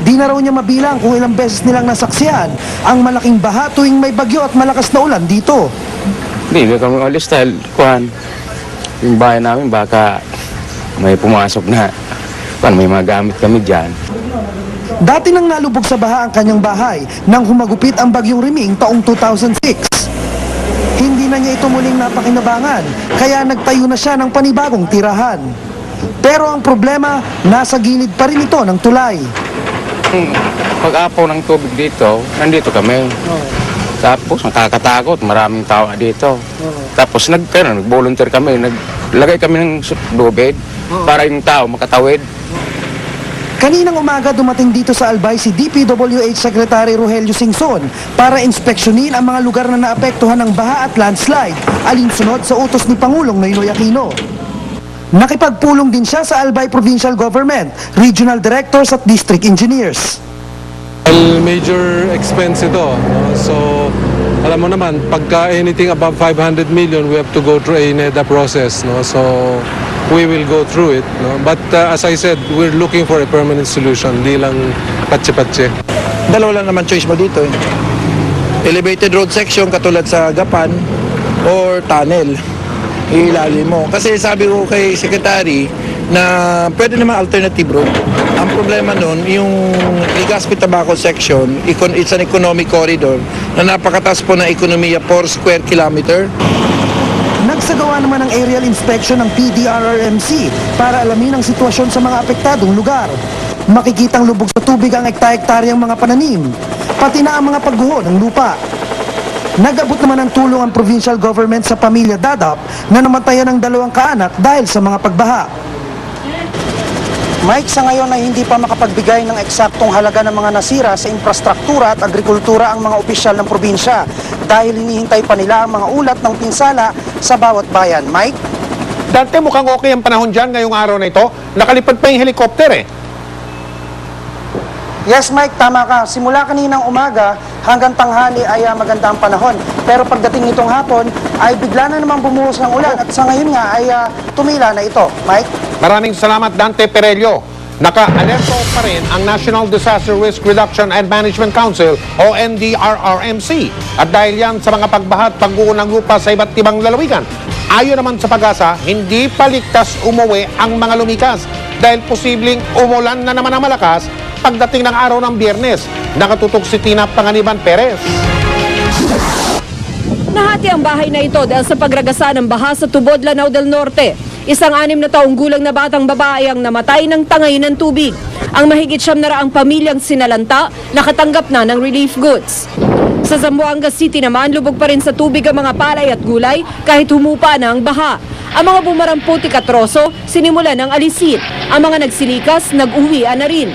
Di na raw niya mabilang kung ilang beses nilang nasaksihan ang malaking baha tuwing may bagyo at malakas na ulan dito. Hindi kami alis dahil yung bahay namin baka may pumasok na. May mga gamit kami dyan. Dati nang nalubog sa baha ang kanyang bahay nang humagupit ang bagyong Riming taong 2006. Hindi na niya ito muling napakinabangan, kaya nagtayo na siya ng panibagong tirahan. Pero ang problema, nasa gilid pa rin ito ng tulay. Pag-apaw ng tubig dito, nandito kami. Tapos nakakatakot, maraming tao dito. Tapos nag-volunteer kami, naglagay kami ng lubid para yung tao makatawid. Kaninang umaga dumating dito sa Albay si DPWH Secretary Rogelio Singson para inspeksyonin ang mga lugar na naapektuhan ng baha at landslide, alinsunod sa utos ni Pangulong Noynoy Aquino. Nakipagpulong din siya sa Albay Provincial Government, Regional Directors at District Engineers. Major expense ito, no? So alam mo naman, pagka anything above 500 million, we have to go through a NEDA process, no? So we will go through it, no? But as I said, we're looking for a permanent solution, di lang patse-patse. Dalawa lang naman choice mo dito eh. Elevated road section katulad sa Gapan or tunnel. Ilalim mo. Kasi sabi ko kay Secretary na pwede naman alternative road. Ang problema nun, yung Legazpi Tabaco section, it's an economic corridor na napakataas po ng ekonomiya per square kilometer. Nagsagawa naman ng aerial inspection ng PDRRMC para alamin ang sitwasyon sa mga apektadong lugar. Makikitang lubog sa tubig ang hekta-hektaryang mga pananim, pati na ang mga pagguho ng lupa. Nag-abot naman ng tulong ang provincial government sa pamilya Dadap na namatayan ng 2 kaanak dahil sa mga pagbaha. Mike, sa ngayon ay hindi pa makapagbigay ng eksaktong halaga ng mga nasira sa infrastruktura at agrikultura ang mga opisyal ng probinsya dahil hinihintay pa nila ang mga ulat ng pinsala sa bawat bayan. Mike? Dante, mukhang okay ang panahon dyan ngayong araw na ito. Nakalipad pa yung helicopter eh. Yes, Mike, tama ka. Simula kaninang umaga hanggang tanghali ay maganda ang panahon. Pero pagdating nitong hapon ay bigla na namang bumuhos ng ulan at sa ngayon nga ay tumila na ito. Mike? Maraming salamat, Dante Perello. Naka-alerto pa rin ang National Disaster Risk Reduction and Management Council o NDRRMC. At dahil yan sa mga pagbaha at pag-uho ng lupa sa iba't ibang lalawigan, ayon naman sa Pag-asa, hindi pa ligtas umuwi ang mga lumikas dahil posibleng umulan na naman ang malakas pagdating ng araw ng Biyernes. Nakatutok si Tina Panganiban Perez. Nahati ang bahay na ito dahil sa pagragasa ng baha sa Tubod, Lanao del Norte. Isang 6 na taong gulang na batang babae ang namatay ng tangay ng tubig. Ang mahigit 700 pamilyang sinalanta, nakatanggap na ng relief goods. Sa Zamboanga City naman, lubog pa rin sa tubig ang mga palay at gulay kahit humupa na ang baha. Ang mga bumaramputik at troso, sinimulan ng alisin. Ang mga nagsilikas, nag-uwian na rin.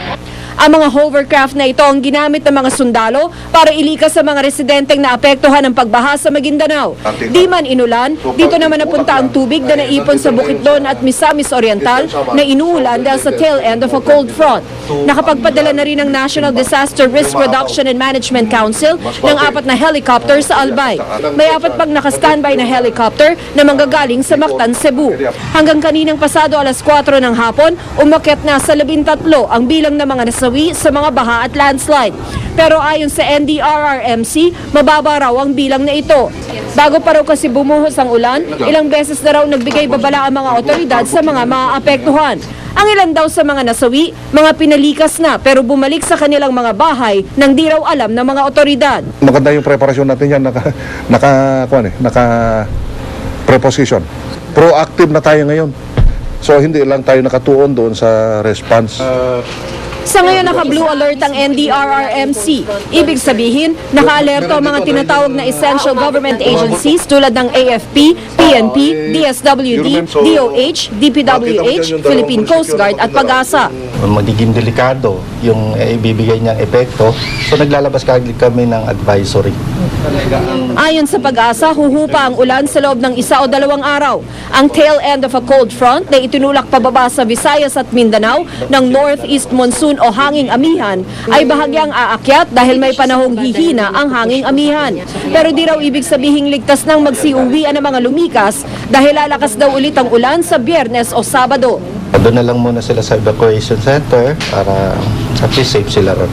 Ang mga hovercraft na ito ang ginamit ng mga sundalo para ilikas sa mga residenteng naapektuhan ng pagbaha sa Maguindanao. Di man inulan, dito naman napunta ang tubig na naipon sa Bukidnon at Misamis Oriental na inuulan dahil sa tail end of a cold front. Nakapagpadala na rin ang National Disaster Risk Reduction and Management Council ng 4 na helicopter sa Albay. May 4 pang naka-standby na helicopter na manggagaling sa Mactan, Cebu. Hanggang kaninang pasado alas 4 ng hapon, umakyat na sa 13 ang bilang ng mga nasawi sa mga baha at landslide. Pero ayon sa NDRRMC, mababa raw ang bilang na ito. Bago pa raw kasi bumuhos ang ulan, ilang beses na raw nagbigay babala ang mga otoridad sa mga maaapektuhan. Ang ilan daw sa mga nasawi, mga pinalikas na pero bumalik sa kanilang mga bahay nang di raw alam ng mga otoridad. Maganda yung preparasyon natin yan, naka-preposition. Proactive na tayo ngayon. So hindi lang tayo nakatuon doon sa response. Sa ngayon naka-blue alert ang NDRRMC. Ibig sabihin, naka-alerto ang mga tinatawag na essential government agencies tulad ng AFP, PNP, DSWD, DOH, DPWH, Philippine Coast Guard at Pag-asa. Magiging delikado yung ibibigay niyang epekto. So naglalabas kami ng advisory. Ayon sa Pag-asa, huhupa ang ulan sa loob ng 1 o 2 araw. Ang tail end of a cold front na itinulak pababa sa Visayas at Mindanao ng northeast monsoon o hanging amihan ay bahagyang aakyat dahil may panahong hihina ang hanging amihan. Pero di raw ibig sabihing ligtas nang magsiuwian ng mga lumikas dahil lalakas daw ulit ang ulan sa Biyernes o Sabado. Doon na lang muna sila sa evacuation center para at least safe sila ron.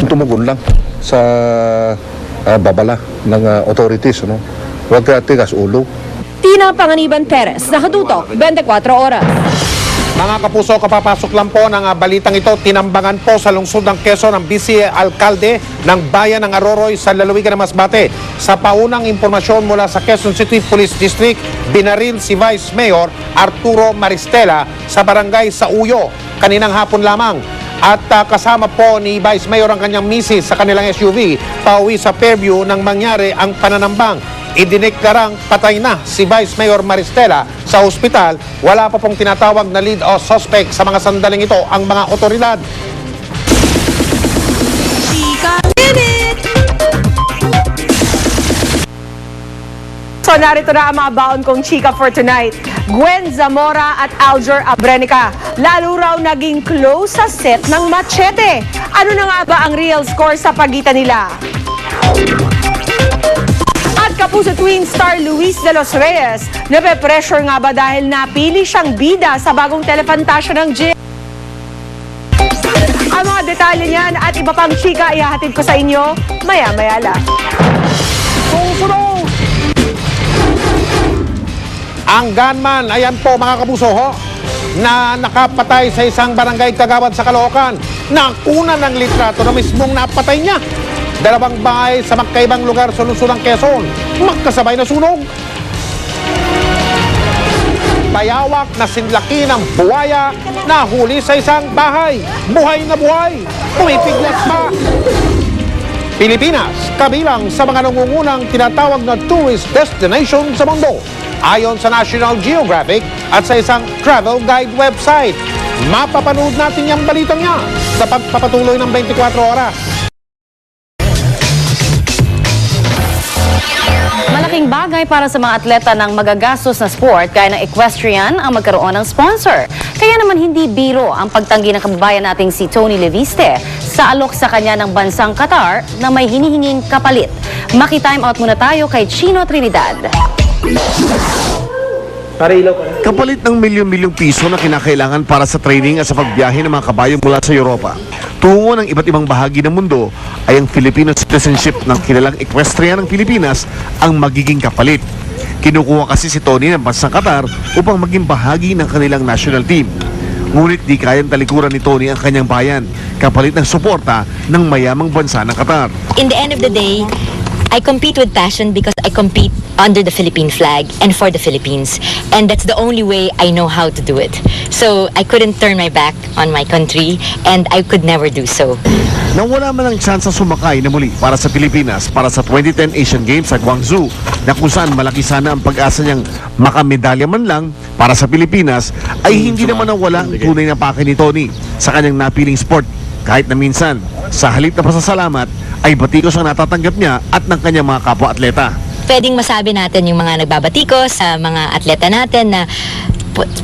Tumugon lang sa babala ng authorities, no? Huwag ka tigas ulo. Tina Panganiban Perez, nakatutok, 24 oras. Mga kapuso, kapapasok lang po ng balitang ito, tinambangan po sa lungsod ng Quezon ng Vice Alcalde ng Bayan ng Aroroy sa lalawigan ng Masbate. Sa paunang impormasyon mula sa Quezon City Police District, binaril si Vice Mayor Arturo Maristela sa barangay Sauyo kaninang hapon lamang. At kasama po ni Vice Mayor ang kanyang misis sa kanilang SUV pauwi sa Fairview nang mangyari ang pananambang. Idineklarang patay na si Vice Mayor Maristela sa ospital. Wala pa pong tinatawag na lead o suspect sa mga sandaling ito ang mga otoridad. So narito na ang mga baon kong chika for tonight. Gwen Zamora at Alger Abrenica. Lalo raw naging close sa set ng Machete. Ano na nga ba ang real score sa pagitan nila? At Kapuso Twin star Luis de los Reyes, nape-pressure nga ba dahil napili siyang bida sa bagong telefantasya ng Jim? Ang mga detalye niyan at iba pang chika ihahatid ko sa inyo maya-maya lang. Ang gunman, ayan po mga kapuso ho, na nakapatay sa isang barangay Kagawad sa Caloocan. Nakuna ng litrato na mismong napatay niya. 2 bahay sa magkaibang lugar sa lungsod ng Quezon. Magkasabay na sunog. Bayawak na sinlaki ng buwaya nahuli sa isang bahay. Buhay na buhay. Pumipiglas pa. Pilipinas, kabilang sa mga nangungunang tinatawag na tourist destination sa mundo. Ayon sa National Geographic at sa isang travel guide website. Mapapanood natin yung balitang niya sa pagpapatuloy ng 24 oras. Malaking bagay para sa mga atleta ng magagastos na sport gaya ng equestrian ang magkaroon ng sponsor. Kaya naman hindi biro ang pagtanggi ng kababayan nating si Tony Leviste sa alok sa kanya ng bansang Qatar na may hinihinging kapalit. Maki-time out muna tayo kay Chino Trinidad. Kapalit ng milyon-milyong piso na kinakailangan para sa training at sa pagbiyahe ng mga kabayo mula sa Europa tungo ng iba't ibang bahagi ng mundo ay ang Filipino citizenship ng kilalang equestrian ng Pilipinas ang magiging kapalit. Kinukuha kasi si Tony ng bansang Qatar upang maging bahagi ng kanilang national team. Ngunit di kayang talikuran ni Tony ang kanyang bayan kapalit ng suporta ng mayamang bansa ng Qatar. In the end of the day, I compete with passion because I compete under the Philippine flag and for the Philippines. And that's the only way I know how to do it. So I couldn't turn my back on my country and I could never do so. Nawala man ang tsansa sumakay na muli para sa Pilipinas para sa 2010 Asian Games sa Guangzhou na kung saan malaki sana ang pag-asa niyang makamedalya man lang para sa Pilipinas ay hindi naman nawala ang tunay na pake ni Tony sa kanyang napiling sport kahit na minsan sa halip na pasasalamat ay batikos ang natatanggap niya at ng kanyang mga kapwa-atleta. Pwedeng masabi natin yung mga nagbabatikos sa mga atleta natin na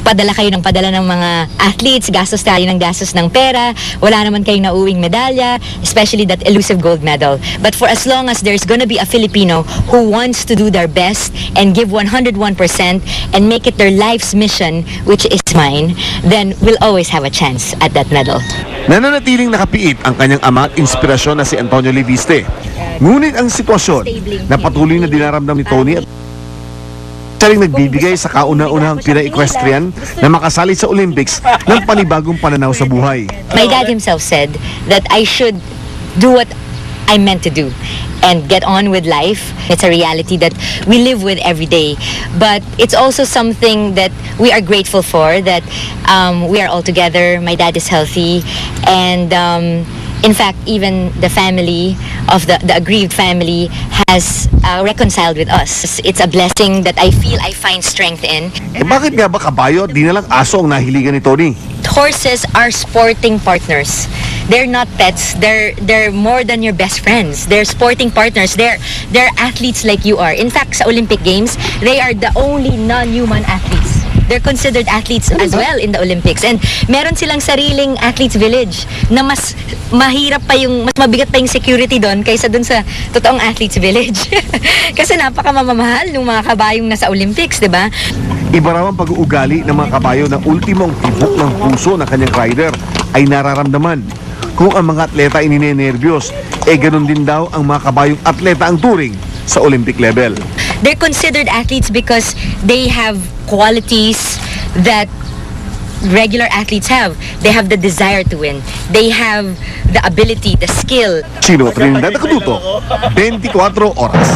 padala kayo ng padala ng mga athletes, gastos tayo ng gastos ng pera, wala naman kayong nauwing medalya, especially that elusive gold medal. But for as long as there's gonna be a Filipino who wants to do their best and give 101% and make it their life's mission, which is mine, then we'll always have a chance at that medal. Nananatiling nakapiit ang kanyang ama at inspirasyon na si Antonio Leviste. Ngunit ang sitwasyon na patuloy na dinaramdam ni Tony at siya rin nagbibigay sa kauna-unahang Pinoy-equestrian na makasali sa Olympics ng panibagong pananaw sa buhay. My dad himself said that I should do what I'm meant to do. and get on with life. It's a reality that we live with every day. But it's also something that we are grateful for, that we are all together. My dad is healthy, and in fact, even the family of the aggrieved family has reconciled with us. It's a blessing that I feel I find strength in. Bakit nga ba kabayo at di na lang aso ang nahiligan ni Tony? Horses are sporting partners. They're not pets. They're more than your best friends. They're sporting partners. They're athletes like you are. In fact, sa Olympic Games, they are the only non-human athletes. They're considered athletes as well in the Olympics. And meron silang sariling athletes village na mas mahirap pa mas mabigat pa yung security doon kaysa doon sa totoong athletes village. Kasi napakamamahal ng mga kabayong nasa Olympics, di ba? Iba raw ang pag-uugali ng mga kabayo na ultimong tibok ng puso ng kanyang rider ay nararamdaman. Kung ang mga atleta ay ninenervyos, ganun din daw ang mga kabayong atleta ang turing sa Olympic level. They're considered athletes because they have qualities that regular athletes have. They have the desire to win. They have the ability, the skill. Chino Trinidad Nakatuto, 24 oras.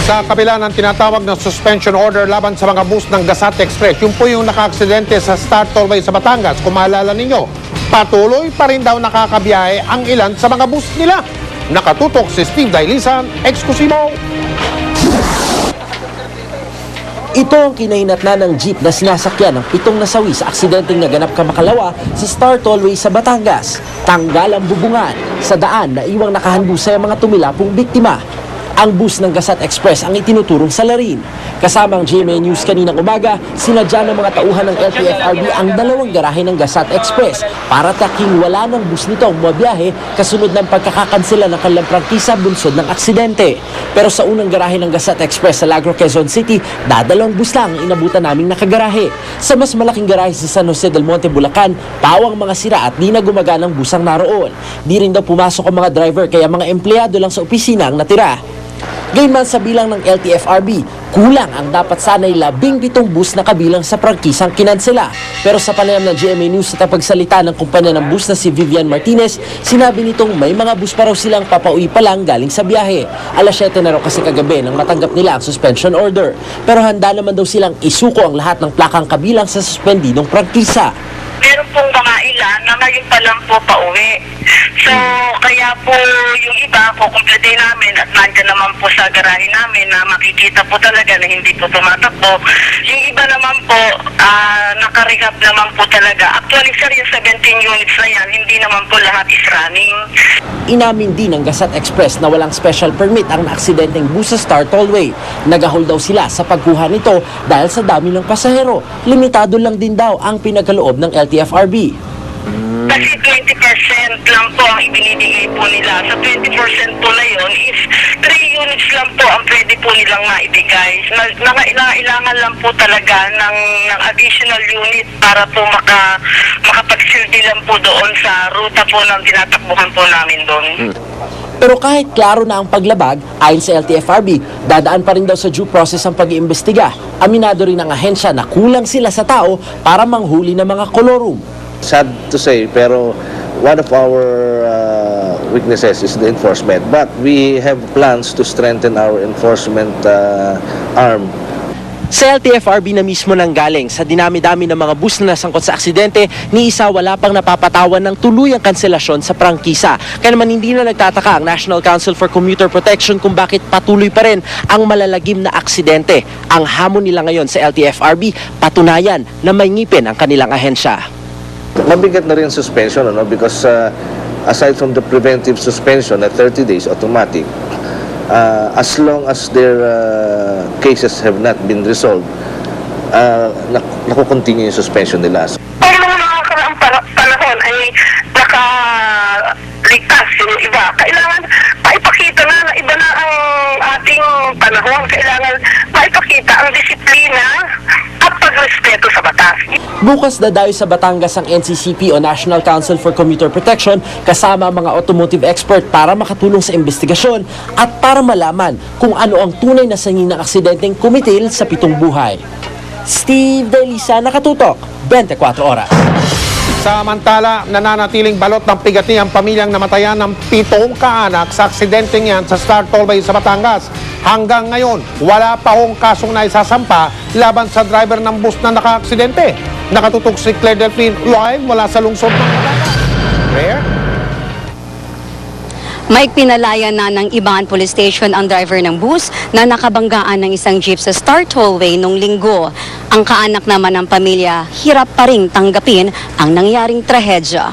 Sa kabila ng tinatawag na suspension order laban sa mga bus ng Gasat Express, yun po yung naka-aksidente sa Star Tollway sa Batangas. Kung maalala ninyo, patuloy pa rin daw nakakabiyahe ang ilan sa mga bus nila. Nakatutok si Steve Dailisan, eksklusibo. Ito ang kinahinatnan ng jeep na sinasakyan ng 7 nasawi sa aksidenteng naganap kamakalawa sa Star Tollway sa Batangas. Tanggal ang bubungan sa daan na iwang nakahandusay ang mga tumilapong biktima. Ang bus ng Gasat Express ang itinuturong salarin. Kasama ang GMA News kaninang umaga, sinadya ng mga tauhan ng LTFRB ang 2 garahe ng Gasat Express para taking wala ng bus nito ang bumabiyahe kasunod ng pagkakakansela ng kanilang prangkisa bunsod ng aksidente. Pero sa unang garahe ng Gasat Express sa Lagro, Quezon City, 2 bus lang ang inabutan naming nakagarahe. Sa mas malaking garahe sa San Jose del Monte, Bulacan, pawang mga sira at di na gumaganang busang naroon. Di rin daw pumasok ang mga driver kaya mga empleyado lang sa opisina ang natira. Gayunman sa bilang ng LTFRB, kulang ang dapat sanay 17 bus na kabilang sa prangkisang kinansela. Pero sa panayam ng GMA News sa tapagsalita ng kumpanya ng bus na si Vivian Martinez, sinabi nitong may mga bus pa raw silang papauwi pa lang galing sa biyahe. Alas 7 na raw kasi kagabi nang matanggap nila ang suspension order. Pero handa naman daw silang isuko ang lahat ng plakang kabilang sa suspendidong prangkisa. Meron pong mga ilan na ngayon pa lang po pauwi. So, kaya po yung iba po kumpletin namin at nandiyan naman po sa garahe namin na makikita po talaga na hindi po tumatakbo. Yung iba naman po, nakarehab naman po talaga. Actually, sir, yung 17 units na yan, hindi naman po lahat is running. Inamin din ng Gasat Express na walang special permit ang naaksidenteng bus sa Star Tollway. Nagahol daw sila sa pagkuha nito dahil sa dami ng pasahero. Limitado lang din daw ang pinagkaloob ng LTFRB. Kasi 20% lang po ang ibinibigay po nila. Sa 20% po na yun is 3 units lang po ang pwede po nilang maibigay. Nangailangan lang po talaga ng additional unit para po makapagsilbi lang po doon sa ruta po ng tinatakbuhan po namin doon. Pero kahit klaro na ang paglabag, ayon sa LTFRB, dadaan pa rin daw sa due process ang pag-iimbestiga. Aminado rin ang ahensya na kulang sila sa tao para manghuli ng mga kolorum. Sad to say, pero one of our weaknesses is the enforcement. But we have plans to strengthen our enforcement arm. Sa LTFRB na mismo nang galing, sa dinami-dami ng mga bus na nasangkot sa aksidente, ni isa wala pang napapatawan ng tuluyang kanselasyon sa prangkisa. Kaya naman hindi na nagtataka ang National Council for Commuter Protection kung bakit patuloy pa rin ang malalagim na aksidente. Ang hamon nila ngayon sa LTFRB, patunayan na may ngipin ang kanilang ahensya. Mabigat na rin suspension, because aside from the preventive suspension at 30 days automatic, as long as their cases have not been resolved, nakukontinue yung suspension nila. Pag mga nakakaraang panahon ay nakaligtas yung iba, kailangan maipakita na iba na ang ating panahon. Kailangan maipakita ang disiplina at pagrespeto sa batas. Bukas dadayo sa Batangas ang NCCP o National Council for Commuter Protection kasama ang mga automotive expert para makatulong sa investigasyon at para malaman kung ano ang tunay na sanhi ng aksidenteng kumitil sa 7 buhay. Steve Dailisan, Nakatutok, 24 Oras. Samantala, nananatiling balot ng pigati ang pamilyang namatayan ng 7 kaanak sa aksidenteng yan sa Star Tollway sa Batangas. Hanggang ngayon, wala pa hong kasong naisasampa laban sa driver ng bus na naka-aksidente. Nakatutok si Claire Delphine live mula sa lungsod ng Batangas. Claire? Mike, pinalayan na ng Ibangan Police Station ang driver ng bus na nakabanggaan ng isang jeep sa Star Tollway nung linggo. Ang kaanak naman ng pamilya, hirap pa ring tanggapin ang nangyaring trahedya.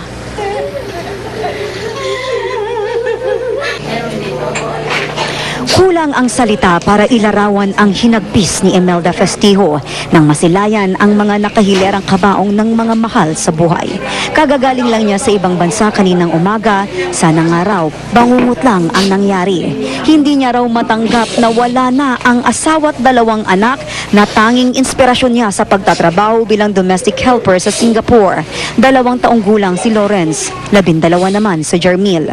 Kulang ang salita para ilarawan ang hinagpis ni Imelda Festijo nang masilayan ang mga nakahilerang kabaong ng mga mahal sa buhay. Kagagaling lang niya sa ibang bansa kaninang umaga, sana nga raw bangungot lang ang nangyari. Hindi niya raw matanggap na wala na ang asawa't 2 anak na tanging inspirasyon niya sa pagtatrabaho bilang domestic helper sa Singapore. 2 taong gulang si Lawrence, 12 naman si Jermil.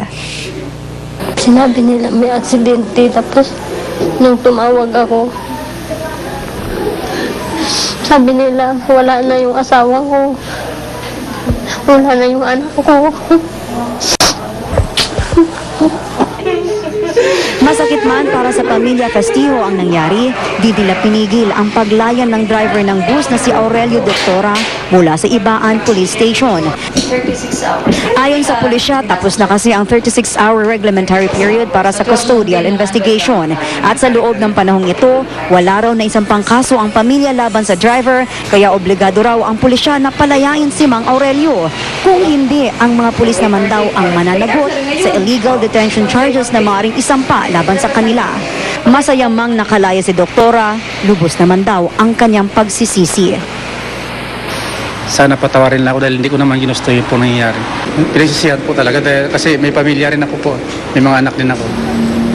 Sinabi nila may aksidente, tapos nung tumawag ako, sabi nila wala na yung asawa ko, wala na yung anak ko. Masakit man para sa pamilya Festijo ang nangyari, di nila pinigil ang paglayan ng driver ng bus na si Aurelio Doctora mula sa Ibaan Police Station. 36 hours. Ayon sa pulisya, tapos na kasi ang 36-hour reglementary period para sa custodial investigation. At sa loob ng panahong ito, wala raw na isang pangkaso ang pamilya laban sa driver, kaya obligado raw ang pulisya na palayain si Mang Aurelio. Kung hindi, ang mga pulis naman daw ang mananagot sa illegal detention charges na maaaring isampa laban sa kanila. Masayang mang nakalaya si Doktora, lubos naman daw ang kanyang pagsisisi. Sana patawarin lang ako dahil hindi ko naman ginusto yung po nangyayari. Pinagsisihan po talaga dahil kasi may pamilya rin ako po, may mga anak din ako.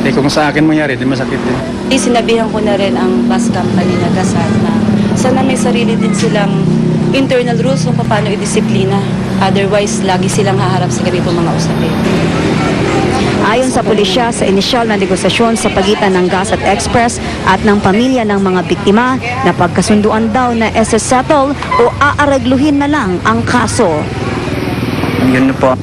Eh kung sa akin mangyari, di masakit din. Sinabihan ko na rin ang bus company na Gasat na sana may sarili din silang internal rules kung paano i-disiplina. Otherwise, lagi silang haharap sa ganito mga usapin. Ayon sa pulisya, sa inisyal na negosasyon sa pagitan ng Gasat Express at ng pamilya ng mga biktima, napagkasunduan daw na settle o aaregluhin na lang ang kaso. Yun na po.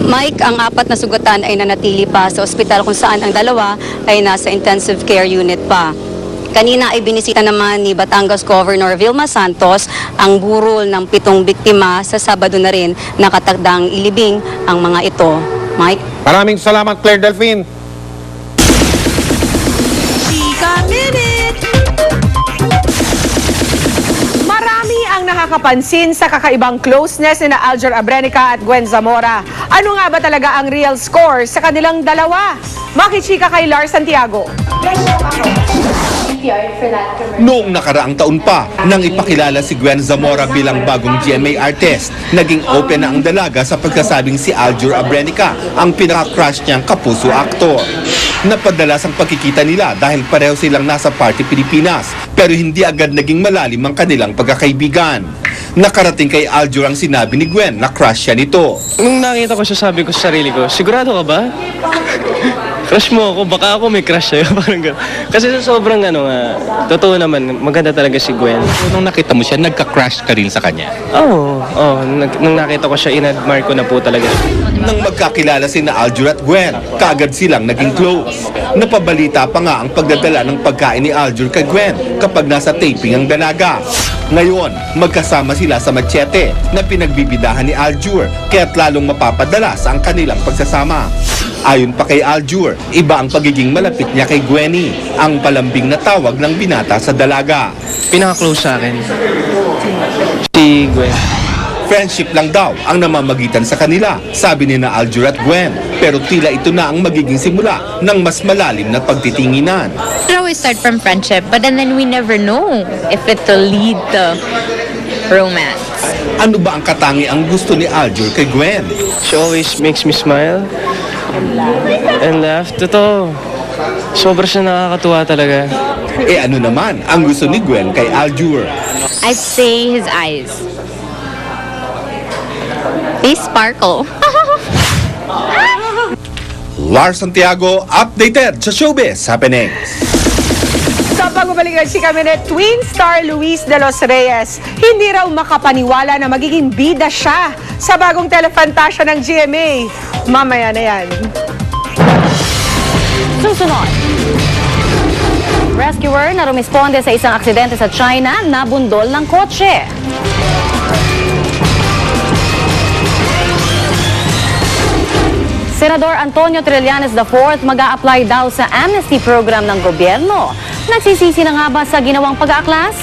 Mike, ang 4 na sugatan ay nanatili pa sa ospital kung saan ang 2 ay nasa intensive care unit pa. Kanina ay binisita naman ni Batangas Governor Vilma Santos ang burol ng 7 biktima. Sa Sabado na rin nakatakdang ilibing ang mga ito. Mike? Maraming salamat, Claire Delphine. Chika Minute! Marami ang nakakapansin sa kakaibang closeness ni Alger Abrenica at Gwen Zamora. Ano nga ba talaga ang real score sa kanilang dalawa? Makichika kay Lars Santiago. Noong nakaraang taon pa, nang ipakilala si Gwen Zamora bilang bagong GMA artist, naging open na ang dalaga sa pagkasabing si Alger Abrenica ang pinaka-crush niyang kapuso aktor. Napadalas ang pagkikita nila dahil pareho silang nasa Party Pilipinas, pero hindi agad naging malalim ang kanilang pagkakaibigan. Nakarating kay Alger ang sinabi ni Gwen na crush siya nito. Nung nakita ko siya, sabi ko sa sarili ko, sigurado ka ba? Crush mo ako, baka ako may crush sa'yo. Parang gano'n. Kasi sa sobrang totoo naman, maganda talaga si Gwen. Nung nakita mo siya, nagka-crush ka rin sa kanya? Oo. Nung nakita ko siya, in-admire ko na po talaga. Nang magkakilala sina Alger at Gwen, kaagad silang naging close. Napabalita pa nga ang pagdadala ng pagkain ni Alger kay Gwen kapag nasa taping ang dalaga. Ngayon, magkasama sila sa Machete na pinagbibidahan ni Alger, kaya't lalong mapapadalas ang kanilang pagsasama. Ayon pa kay Alger, iba ang pagiging malapit niya kay Gwenny, ang palambing na tawag ng binata sa dalaga. Pinaka-close sa akin, si Gwen. Friendship lang daw ang namamagitan sa kanila, sabi ni na Alger at Gwen. Pero tila ito na ang magiging simula ng mas malalim na pagtitinginan. We always start from friendship, but then we never know if it will lead to romance. Ano ba ang katangiang gusto ni Alger kay Gwen? She always makes me smile and laugh. Totoo. Sobra siya nakakatuwa talaga. Eh ano naman ang gusto ni Gwen kay Alger? I'd say his eyes. They sparkle. Lars Santiago, updated sa Showbiz Happenings. Sa pagbabalik ng Chika Minute, twin star Luis de los Reyes, hindi raw makapaniwala na magiging bida siya sa bagong telefantasya ng GMA. Mamaya na yan. Susunod. Rescuer na rumisponde sa isang aksidente sa China, nabundol ng kotse. Senador Antonio Trillanes IV mag-a-apply daw sa amnesty program ng gobyerno. Nagsisisi na nga ba sa ginawang pag-aaklas?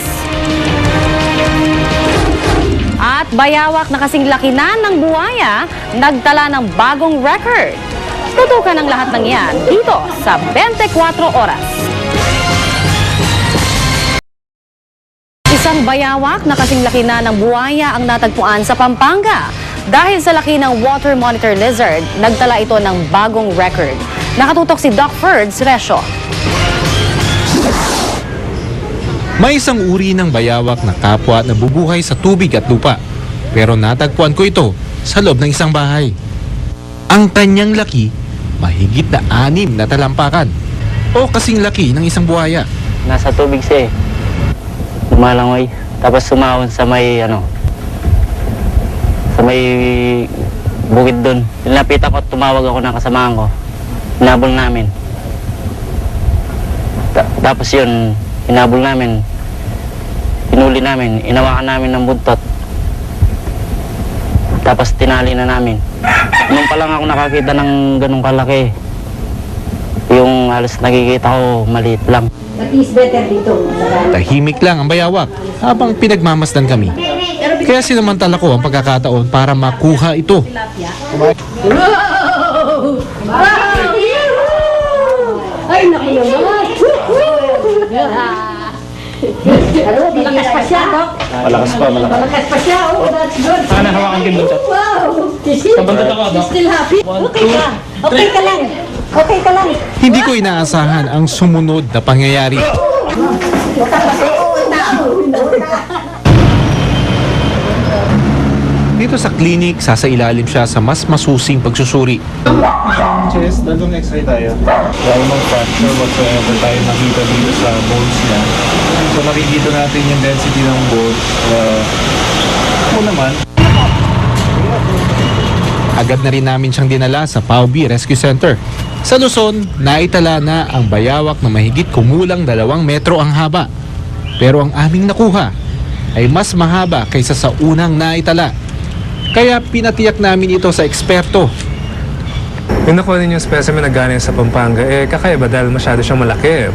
At bayawak na kasing laki na ng buwaya, nagtala ng bagong record. Tutukan ang lahat ng yan dito sa 24 Oras. Isang bayawak na kasing laki na ng buwaya ang natagpuan sa Pampanga. Dahil sa laki ng water monitor lizard, nagtala ito ng bagong record. Nakatutok si Doc Ferds Resyo. May isang uri ng bayawak na kapwa na bubuhay sa tubig at lupa. Pero natagpuan ko ito sa loob ng isang bahay. Ang kanyang laki, mahigit na 6 na talampakan. O kasing laki ng isang buhaya. Nasa tubig siya eh. Lumalangoy. Tapos sumahon sa may sa may bukid doon. Nilapitan ko at tumawag ako ng kasamahan ko. Hinabol namin. Tapos yun, hinabol namin. Hinuli namin. Inawakan namin ng buntot. Tapos tinali na namin. Nung pa lang ako nakakita ng ganong kalaki. Yung halos nakikita ko, maliit lang. Tahimik lang ang bayawak habang pinagmamasdan kami. Kaya sinamantala ko ang pagkakataon para makuha ito. Ay, naku naman! Malakas pa siya, Doc. Malakas pa, Malakas pa siya, oh, that's good. Sana hawakan din doon. Wow! Kabandot ako, Doc. Still happy? Okay ka. Okay ka lang. Okay ka lang. Hindi ko inaasahan ang sumunod na pangyayari. Dito sa clinic, sasailalim siya sa mas masusing pagsusuri. Chest, nandun x-ray tayo. Wala namang fracture whatsoever tayo nakita dito sa bones niya. So makikita natin yung density ng bones. Naman. Agad na rin namin siyang dinala sa Paubi Rescue Center. Sa Luzon, naitala na ang bayawak na mahigit kumulang 2 metro ang haba. Pero ang aming nakuha ay mas mahaba kaysa sa unang naitala. Kaya pinatiyak namin ito sa eksperto. Yung nakuha ninyong specimen na galing sa Pampanga, kakaiba dahil masyado siyang malaki.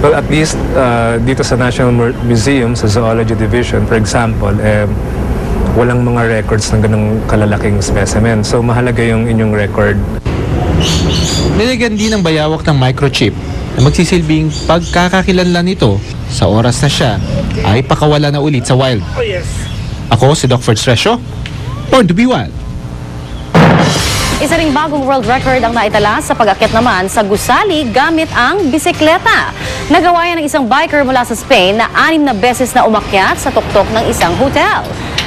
Well, at least dito sa National Museum, sa Zoology Division, for example, walang mga records ng ganong kalalaking specimen. So mahalaga yung inyong record. Nilagyan din ng bayawak ng microchip na magsisilbing pagkakakilanlan nito sa oras na siya ay pakawala na ulit sa wild. Ako si Doc Ferds Resyo, born to be wild. Isa ring bagong world record ang naitala sa pag-akyat naman sa gusali gamit ang bisikleta. Nagawa yan ng isang biker mula sa Spain na 6 na beses na umakyat sa tuktok ng isang hotel.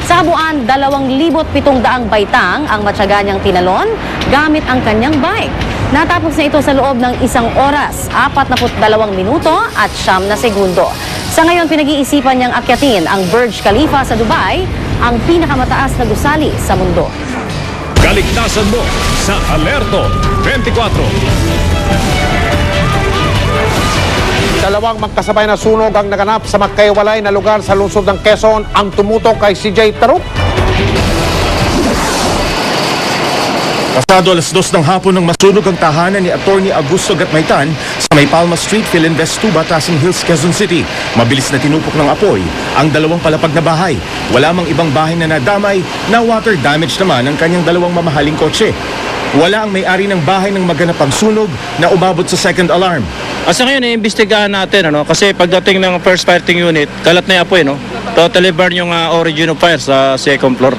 Sa kabuuan, 2,700 baitang ang matyaga niyang tinalon gamit ang kanyang bike. Natapos na ito sa loob ng 1 oras, 42 minuto at 9 na segundo. Sa ngayon, pinag-iisipan niyang akyatin ang Burj Khalifa sa Dubai, ang pinakamataas na gusali sa mundo. Kaligtasan mo sa Alerto 24. Dalawang magkasabay na sunog ang naganap sa magkaiwalay na lugar sa lungsod ng Quezon ang tumutok kay CJ Taruk. Pasado 2:00 ng hapon nang masunog ang tahanan ni Attorney Augusto Gatmaytan sa May Palma Street, Philinvest 2, Batasin Hills, Quezon City. Mabilis na tinupok ng apoy ang 2 palapag na bahay. Wala mang ibang bahay na nadamay, na water damage naman ang kanyang 2 mamahaling kotse. Wala ang may-ari ng bahay nang maganap ang sunog na umabot sa second alarm. Sa ngayon, iimbestigahan natin, kasi pagdating ng first fighting unit, kalat na yung apoy, Totally burn yung origin of fire sa second floor.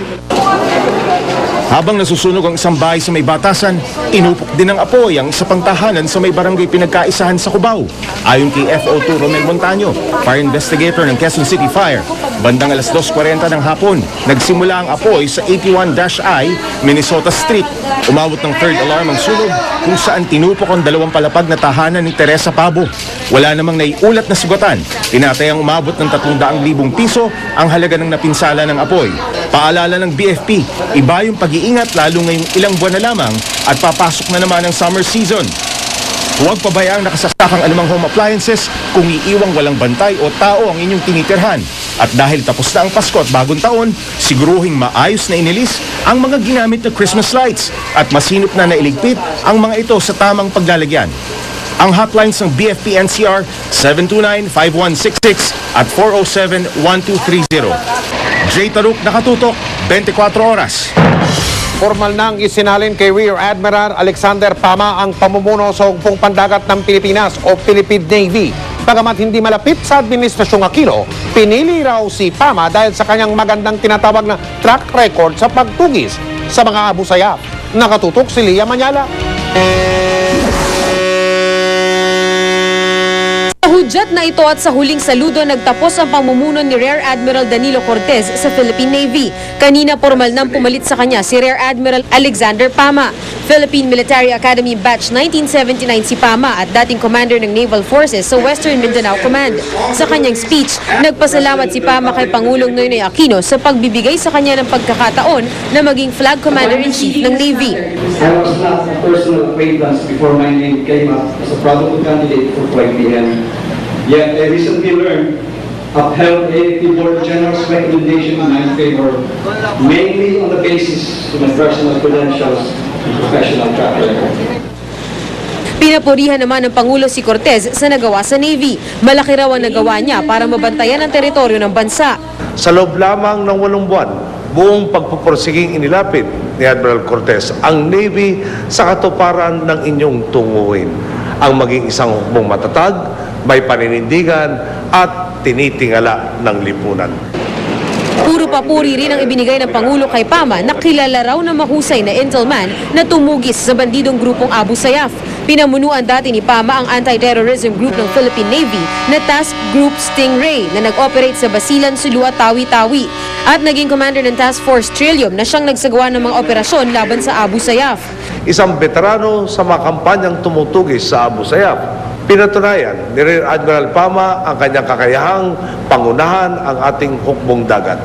Habang nasusunog ang isang bahay sa may Batasan, tinupok din ng apoy ang isa pang tahanan sa may barangay pinagkaisahan sa Cubao. Ayon kay FO2 Romel Montaño, fire investigator ng Quezon City Fire, bandang alas 2:40 ng hapon, nagsimula ang apoy sa 81-I Minnesota Street. Umabot ng third alarm ang sunog kung saan tinupok ang 2 palapag na tahanan ni Teresa Pabo. Wala namang naiulat na sugatan. Tinatayang umabot ng 300,000 piso ang halaga ng napinsala ng apoy. Paalala ng BFP, iba yung pag-iingat lalo ngayong ilang buwan na lamang at papasok na naman ang summer season. Huwag pabayaang nakasaksak ang anumang home appliances kung iiwang walang bantay o tao ang inyong tinitirhan. At dahil tapos na ang Pasko at Bagong Taon, siguruhing maayos na inilis ang mga ginamit na Christmas lights at masinop na nailigpit ang mga ito sa tamang paglalagyan. Ang hotlines ng BFP NCR 729-5166 at 407-1230. Jay Taruk, nakatutok, 24 oras. Formal nang isinalin kay Rear Admiral Alexander Pama ang pamumuno sa hukbong pandagat ng Pilipinas o Philippine Navy. Bagamat hindi malapit sa Administrasyong Aquino, pinili raw si Pama dahil sa kanyang magandang tinatawag na track record sa pagtugis sa mga abu-sayaf. Nakatutok si Lia Manyala. Sa hudyat na ito at sa huling saludo, nagtapos ang pamumuno ni Rear Admiral Danilo Cortez sa Philippine Navy. Kanina formal nang pumalit sa kanya si Rear Admiral Alexander Pama. Philippine Military Academy Batch 1979 si Pama at dating commander ng Naval Forces sa Western Mindanao Command. Sa kanyang speech, nagpasalamat si Pama kay Pangulong Noynoy Aquino sa pagbibigay sa kanya ng pagkakataon na maging Flag Commander-in-Chief ng Navy. I was not a personal acquaintance before my name came up as a probable candidate for Flight PM. Yet I recently learned upheld AFP Board General's recommendation in my favor, mainly on the basis of my personal credentials and professional track record. Pinapurihan naman ng Pangulo si Cortez sa nagawa sa Navy. Malaki raw ang nagawa niya para mabantayan ang teritoryo ng bansa. Sa loob lamang ng 8 buwan, buong pagpupursiging inilapit ni Admiral Cortez ang Navy sa katuparan ng inyong tunguhin. Ang maging isang hukbong matatag, may paninindigan at tinitingala ng lipunan. Puro papuri rin ang ibinigay ng Pangulo kay Pama na kilala raw na mahusay na intelman na tumugis sa bandidong grupong Abu Sayyaf. Pinamunuan dati ni Pama ang anti-terrorism group ng Philippine Navy na Task Group Stingray na nag-operate sa Basilan, Sulu at Tawi-Tawi. At naging commander ng Task Force Trillium na siyang nagsagawa ng mga operasyon laban sa Abu Sayyaf. Isang veterano sa mga kampanyang tumutugis sa Abu Sayyaf. Pinatunayan ni Rear Admiral Pama ang kanyang kakayahang pangunahan ang ating hukbong dagat.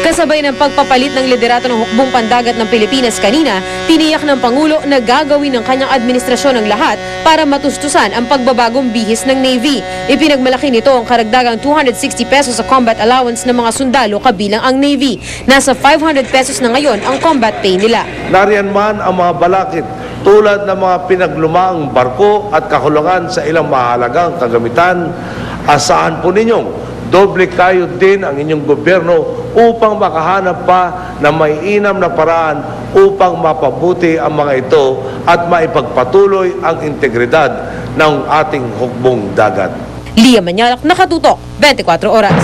Kasabay ng pagpapalit ng liderato ng hukbong pandagat ng Pilipinas kanina, tiniyak ng Pangulo na gagawin ng kanyang administrasyon ang lahat para matustusan ang pagbabagong bihis ng Navy. Ipinagmalaki nito ang karagdagang 260 pesos sa combat allowance ng mga sundalo kabilang ang Navy. Nasa 500 pesos na ngayon ang combat pay nila. Nariyan man ang mga balakid tulad ng mga pinaglumaang barko at kakulangan sa ilang mahalagang kagamitan. Asahan po ninyong doble kayo din ang inyong gobyerno upang makahanap pa ng may inam na paraan upang mapabuti ang mga ito at maipagpatuloy ang integridad ng ating hukbong dagat. Lia Manyalak, nakatutok, 24 oras.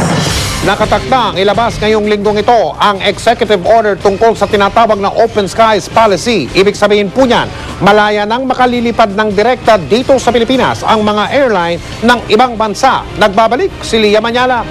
Nakatakda ang ilabas ngayong linggong ito ang executive order tungkol sa tinatawag na Open Skies Policy. Ibig sabihin po niyan, malaya nang makalilipad ng direkta dito sa Pilipinas ang mga airline ng ibang bansa. Nagbabalik si Lia Manyala.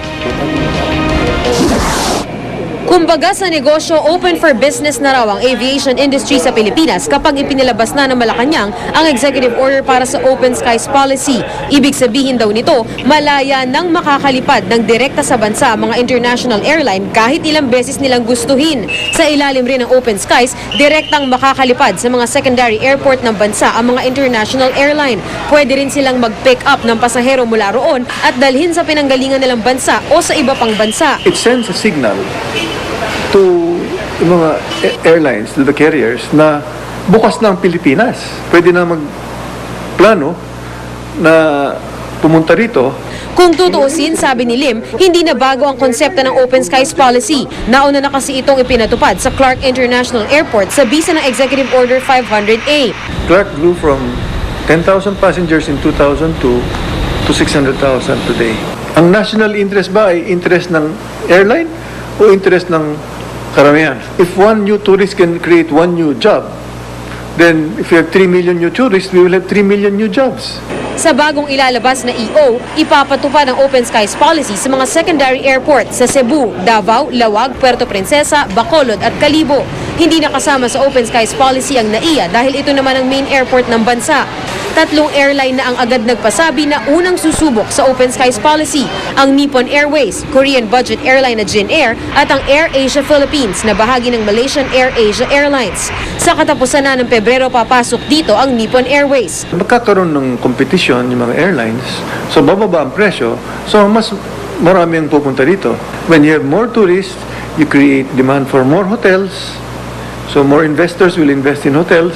Kumbaga sa negosyo, open for business na raw ang aviation industry sa Pilipinas kapag ipinilabas na ng Malacanang ang executive order para sa Open Skies Policy. Ibig sabihin daw nito, malaya nang makakalipad ng direkta sa bansa ang mga international airline kahit ilang beses nilang gustuhin. Sa ilalim rin ng Open Skies, direktang makakalipad sa mga secondary airport ng bansa ang mga international airline. Pwede rin silang mag-pick up ng pasahero mula roon at dalhin sa pinanggalingan nilang bansa o sa iba pang bansa. It sends a signal to mga airlines, to the carriers, na bukas na ang Pilipinas. Pwede na magplano na pumunta rito. Kung tutuusin, sabi ni Lim, hindi na bago ang konsepto ng Open Skies Policy. Nauna na kasi itong ipinatupad sa Clark International Airport sa bisa ng Executive Order 500A. Clark grew from 10,000 passengers in 2002 to 600,000 today. Ang national interest ba ay interest ng airline o interest ng karamihan. If one new tourist can create one new job, then if you have 3 million new tourists, we will have 3 million new jobs. Sa bagong ilalabas na EO, ipapatupad ang Open Skies Policy sa mga secondary airports sa Cebu, Davao, Lawag, Puerto Princesa, Bacolod at Calibo. Hindi nakasama sa Open Skies Policy ang NAIA dahil ito naman ang main airport ng bansa. 3 airline na ang agad nagpasabi na unang susubok sa Open Skies Policy, ang Nippon Airways, Korean budget airline na Jin Air at ang Air Asia Philippines na bahagi ng Malaysian Air Asia Airlines. Sa katapusan na ng Pebrero papasok dito ang Nippon Airways. Magkakaroon ng competition yung mga airlines, so bababa ang presyo, so mas marami ang pupunta dito. When you have more tourists, you create demand for more hotels, so more investors will invest in hotels.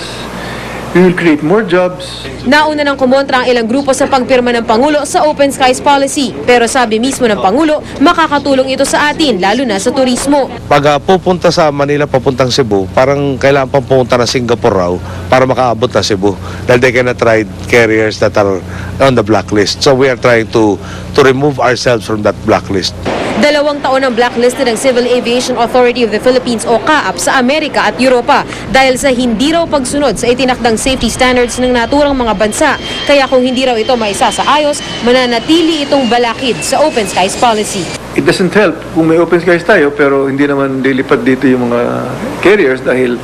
We will create more jobs. Nauna ng kumontra ang ilang grupo sa pagpirma ng Pangulo sa Open Skies Policy. Pero sabi mismo ng Pangulo, makakatulong ito sa atin, lalo na sa turismo. Pag pupunta sa Manila papuntang Cebu, parang kailangan pang pumunta ng Singapore raw para makaabot na Cebu. Dahil they cannot ride carriers that are on the blacklist. So we are trying to remove ourselves from that blacklist. 2 taon ang blacklisted ng Civil Aviation Authority of the Philippines o CAAP sa Amerika at Europa dahil sa hindi raw pagsunod sa itinakdang safety standards ng naturang mga bansa. Kaya kung hindi raw ito maisasaayos, mananatili itong balakid sa Open Skies Policy. It doesn't help kung may open skies tayo pero hindi naman lilipad dito yung mga carriers dahil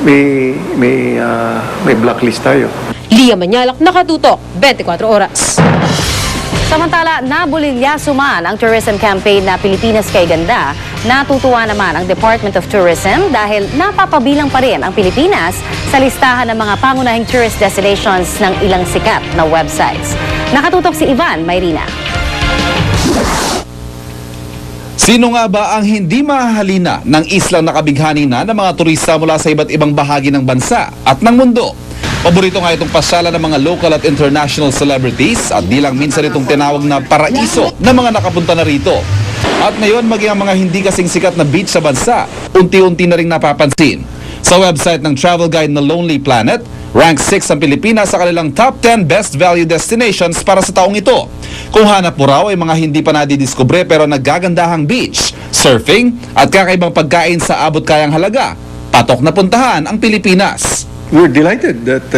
may blacklist tayo. Lia Manyalak, Nakatutok, 24 Oras. Samantala, nabulilyaso man ang tourism campaign na Pilipinas Kay Ganda, natutuwa naman ang Department of Tourism dahil napapabilang pa rin ang Pilipinas sa listahan ng mga pangunahing tourist destinations ng ilang sikat na websites. Nakatutok si Ivan Mayrina. Sino nga ba ang hindi mahahalina ng islang nakabighani na ng mga turista mula sa iba't ibang bahagi ng bansa at ng mundo? Paborito nga itong pasyalan ng mga local at international celebrities at di lang minsan itong tinawag na paraiso ng mga nakapunta na rito. At ngayon maging ang mga hindi kasing sikat na beach sa bansa, unti-unti na rin napapansin. Sa website ng travel guide na Lonely Planet, rank 6 ang Pilipinas sa kanilang top 10 best value destinations para sa taong ito. Kung hanap mo raw ay mga hindi pa nadidiskubre pero naggagandahang beach, surfing at kakaibang pagkain sa abot kayang halaga, patok na puntahan ang Pilipinas. We're delighted that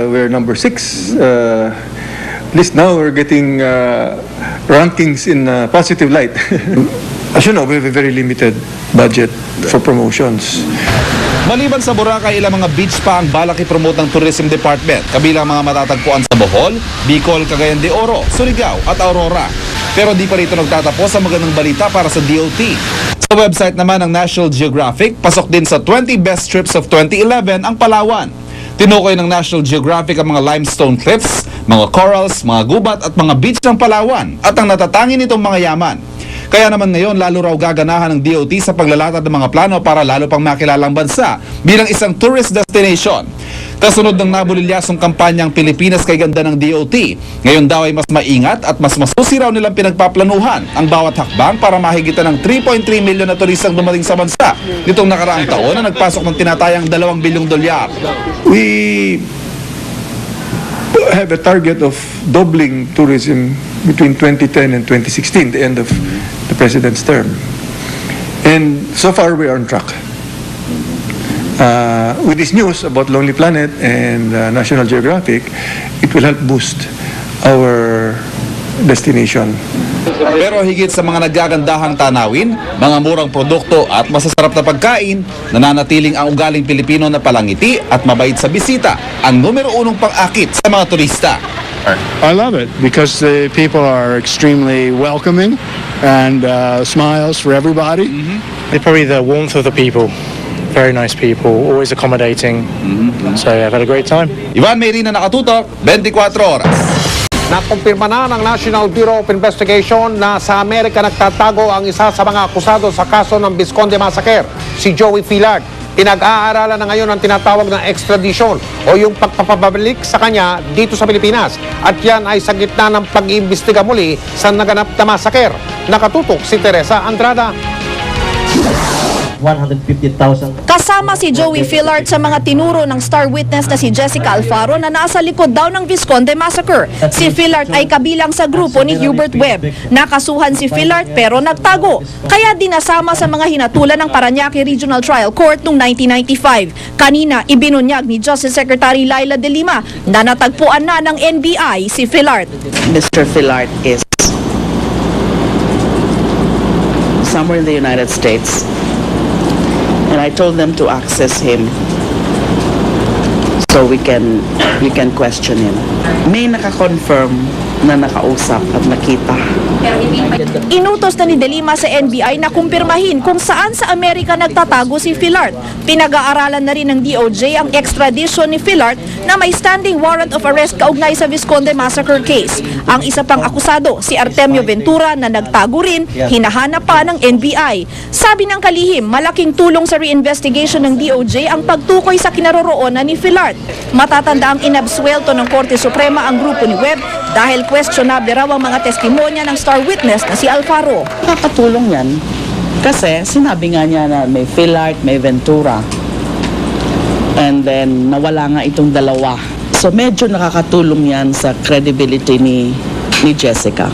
we're number 6. At least now we're getting rankings in positive light. As you know, we have a very limited budget for promotions. Maliban sa Boracay, ilang mga beach pa ang balak i-promote ng Tourism Department, kabilang mga matatagpuan sa Bohol, Bicol, Cagayan de Oro, Surigao at Aurora. Pero di pa rito nagtatapos ang magandang balita para sa DOT. Sa website naman ng National Geographic, pasok din sa 20 best trips of 2011 ang Palawan. Tinukoy ng National Geographic ang mga limestone cliffs, mga corals, mga gubat at mga beach ng Palawan at ang natatangin nitong mga yaman. Kaya naman ngayon lalo raw gaganahan ng DOT sa paglalatad ng mga plano para lalo pang makilalang bansa bilang isang tourist destination. Kasunod ng nabulilyasong kampanyang Pilipinas Kay Ganda ng DOT, ngayon daw ay mas maingat at mas masusi raw nilang pinagpaplanuhan ang bawat hakbang para mahigitan ng 3.3 milyon na turistang dumating sa bansa nitong nakaraang taon na nagpasok ng tinatayang $2 bilyong. We have a target of doubling tourism between 2010 and 2016, the end of the President's term. And so far we are on track. With this news about Lonely Planet and National Geographic, it will help boost our destination. Pero higit sa mga naggagandahang tanawin, mga murang produkto at masasarap na pagkain, nananatiling ang ugaling Pilipino na palangiti at mabait sa bisita ang numero 1 pang-akit sa mga turista. I love it because the people are extremely welcoming and smiles for everybody. Probably the warmth of the people. Very nice people, always accommodating. So I've had a great time. Ivan Mayrina, Nakatutok, 24 Oras. Nakumpirma na ng National Bureau of Investigation na sa Amerika nagtatago ang isa sa mga akusado sa kaso ng Visconde Massacre, si Joey Fillard. Pinag-aaralan na ngayon ang tinatawag na extradition o yung pagpapabalik sa kanya dito sa Pilipinas. At yan ay sa gitna ng pag-iimbestiga muli sa naganap na massacre. Nakatutok si Teresa Andrada. 150,000. Kasama si Joey Fillard sa mga tinuro ng star witness na si Jessica Alfaro na nasa likod daw ng Visconde Massacre. Si Fillard ay kabilang sa grupo ni Hubert Webb. Nakasuhan si Fillard pero nagtago. Kaya dinasama sa mga hinatulan ng Parañaque Regional Trial Court noong 1995. Kanina, ibinunyag ni Justice Secretary Laila De Lima na natagpuan na ng NBI si Fillard. Mr. Fillard is somewhere in the United States, and I told them to access him so we can question him. May naka-confirm na nakausap at nakita. Inutos na ni De Lima sa NBI na kumpirmahin kung saan sa Amerika nagtatago si Fillard. Pinag-aaralan na rin ng DOJ ang extradition ni Fillard na may standing warrant of arrest kaugnay sa Visconde Massacre case. Ang isa pang akusado, si Artemio Ventura na nagtago rin, hinahanap pa ng NBI. Sabi ng kalihim, malaking tulong sa reinvestigation ng DOJ ang pagtukoy sa kinaroroonan ni Fillard. Matatanda ang inabsuelto ng Korte Suprema ang grupo ni Webb dahil questionable raw ang mga testimonya ng star witness na si Alfaro. Nakakatulong yan kasi sinabi nga niya na may Fillard, may Ventura, and then nawala nga itong dalawa. So medyo nakakatulong yan sa credibility ni Jessica.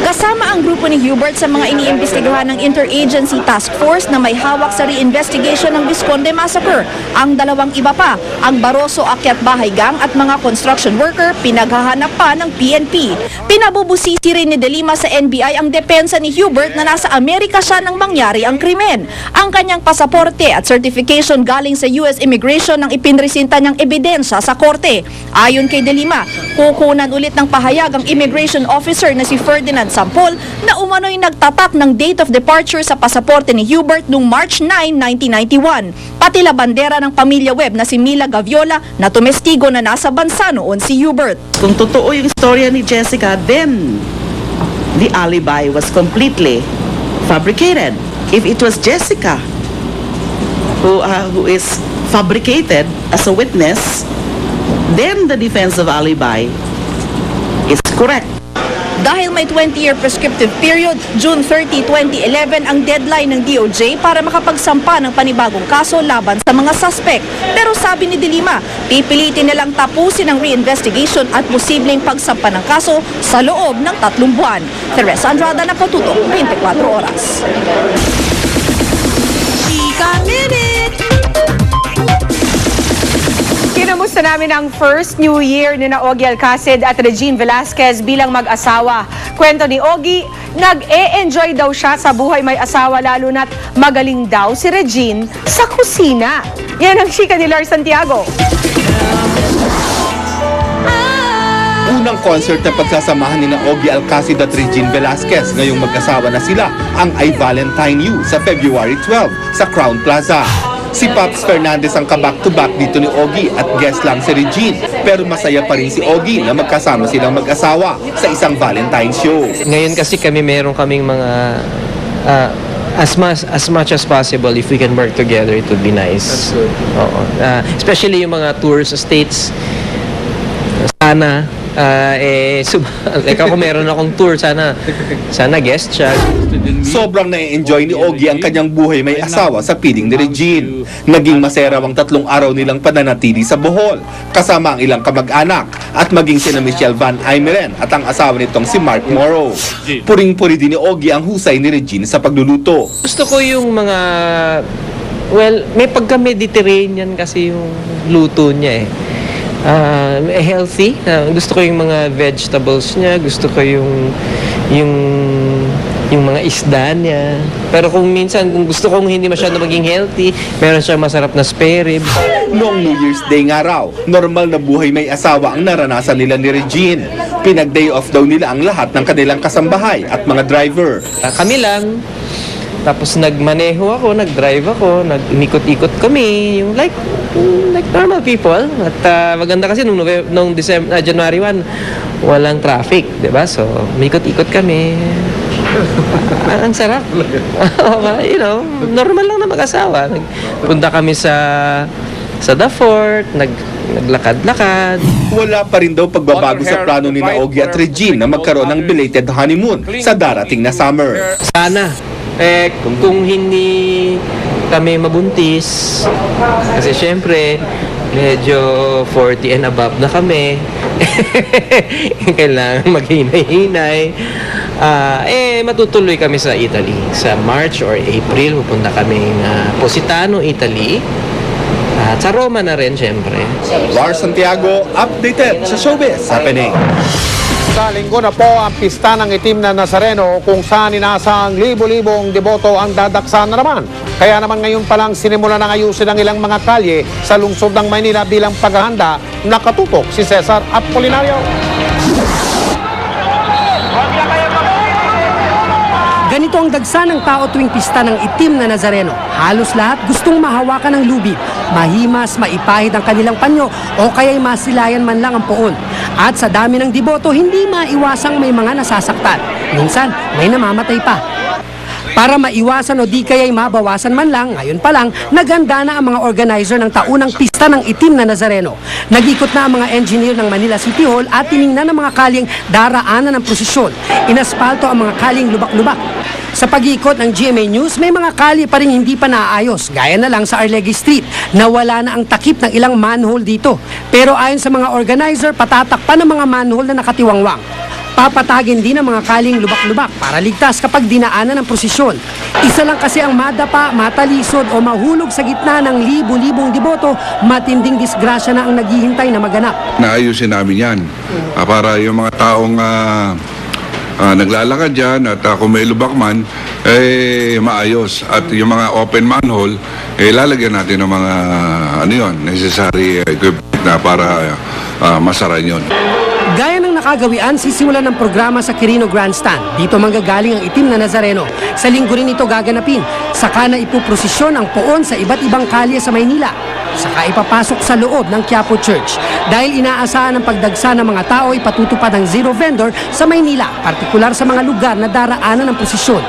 Kasama ang grupo ni Hubert sa mga iniimbestigahan ng Interagency Task Force na may hawak sa reinvestigation ng Visconde Massacre. Ang dalawang iba pa, ang Barroso Akyat Bahay Gang at mga construction worker, pinaghahanap pa ng PNP. Pinabubusisi rin ni De Lima sa NBI ang depensa ni Hubert na nasa Amerika siya nang mangyari ang krimen. Ang kanyang pasaporte at certification galing sa US Immigration nang ipinresinta niyang ebidensya sa korte. Ayon kay De Lima, kukunan ulit ng pahayag ang immigration officer na si Ferdinand Sampol na umano'y nagtatak ng date of departure sa pasaporte ni Hubert noong March 9, 1991. Pati la bandera ng pamilya Webb na si Mila Gaviola na tumestigo na nasa bansa noon si Hubert. Kung totoo yung istorya ni Jessica, then the alibi was completely fabricated. If it was Jessica who is fabricated as a witness, then the defense of alibi is correct. Dahil may 20-year prescriptive period, June 30, 2011 ang deadline ng DOJ para makapagsampa ng panibagong kaso laban sa mga suspect. Pero sabi ni De Lima, pipilitin nilang tapusin ang reinvestigation at posibleng pagsampa ng kaso sa loob ng 3 buwan. Teresa Andrada, Nakatutok, 24 Oras. Chika Minute! Kinamusta namin ang first New Year ni na Ogie Alcacid at Regine Velasquez bilang mag-asawa. Kwento ni Ogie, nag-e-enjoy daw siya sa buhay may asawa lalo na't magaling daw si Regine sa kusina. Yan ang chika ni Lars Santiago. Unang concert na pagsasamahan ni na Ogie Alcacid at Regine Velasquez ngayong mag-asawa na sila ang I Valentine You sa February 12 sa Crown Plaza. Si Pops Fernandez ang kaback-to-back dito ni Ogie at guest lang si Regine. Pero masaya pa rin si Ogie na magkasama silang mag-asawa sa isang Valentine's show. Ngayon kasi meron kaming mga as much as possible, if we can work together, it would be nice. That's good. Oo. Especially yung mga tours sa States. Sana like ako meron akong tour, sana guest siya. Sobrang na-enjoy ni Ogie ang kanyang buhay may asawa sa piling ni Regine. Naging masaya ang 3 araw nilang pananatili sa Bohol, kasama ang ilang kamag-anak at maging sina Michelle Van Aymeren at ang asawa nitong si Mark Morrow. Puring-puri din ni Ogie ang husay ni Regine sa pagluluto. Gusto ko yung mga, may pagka-Mediterranean kasi yung luto niya healthy. Gusto ko yung mga vegetables niya, gusto ko yung mga isda niya. Pero kung minsan, kung gusto kong hindi masyado maging healthy, meron siyang masarap na spare ribs. Noong New Year's Day nga raw, normal na buhay may asawa ang naranasan nila ni Regine. Pinag-day off daw nila ang lahat ng kanilang kasambahay at mga driver. Kami lang. Tapos nagmaneho ako, nag-drive ako, nag-ikot-ikot kami, yung like normal people. At maganda kasi nung January 1, walang traffic, 'di ba? So, umikot-ikot kami. Ang sarap. Normal lang na mag-asawa. Punta kami sa the fort, naglakad-lakad. Wala pa rin daw pagbabago sa plano ni Ogie at Regine na magkaroon ng belated honeymoon sa darating na summer. Sana Kung hindi kami mabuntis, kasi syempre, medyo 40 and above na kami, kailangan maghinay-hinay. Matutuloy kami sa Italy. Sa March or April, pupunta kami Positano, Italy. At sa Roma na rin, syempre. Lars Santiago, updated sa Showbiz Happening. Sa linggo na po ang pista ng itim na Nazareno kung saan inasang libo-libong deboto ang dadaksan na naman. Kaya naman ngayon pa lang sinimula ng ayusin ang ilang mga kalye sa lungsod ng Maynila bilang paghahanda. Nakatutok si Cesar Apolinario. Ganito ang dagsa ng tao tuwing pista ng itim na Nazareno. Halos lahat gustong mahawakan ng lubid, mahimas, maipahid ang kanilang panyo o kaya'y masilayan man lang ang poon. At sa dami ng deboto, hindi maiwasang may mga nasasaktan. Minsan, may namamatay pa. Para maiwasan o di kaya'y mabawasan man lang, ngayon pa lang, naganda na ang mga organizer ng taunang pista ng itim na Nazareno. Nag-ikot na ang mga engineer ng Manila City Hall at tiningnan ang mga kalyeng daraanan ng prosesyon. Inaspalto ang mga kalyeng lubak-lubak. Sa pag-ikot ng GMA News, may mga kalye pa rin hindi pa naayos, gaya na lang sa Arlegui Street, na wala na ang takip ng ilang manhole dito. Pero ayon sa mga organizer, patatakpan ng mga manhole na nakatiwangwang. Papatagin din ang mga kaling lubak-lubak para ligtas kapag dinaanan ng prosesyon. Isa lang kasi ang madapa, matalisod o mahulog sa gitna ng libo-libong deboto, matinding disgrasya na ang naghihintay na maganap. Naayusin namin yan para yung mga taong naglalakad dyan at kung may lubak man, maayos. At yung mga open manhole, lalagyan natin ng mga necessary equipment na para masara yun. Gaya ng nakagawian, sisimulan ng programa sa Quirino Grandstand. Dito manggagaling ang itim na Nazareno. Sa linggo rin ito gaganapin. Saka na ipuprosesyon ang poon sa iba't ibang kalye sa Maynila. Saka ipapasok sa loob ng Quiapo Church. Dahil inaasahan ng pagdagsa ng mga tao, ipatutupad ang zero vendor sa Maynila, partikular sa mga lugar na daraanan ng prosesyon.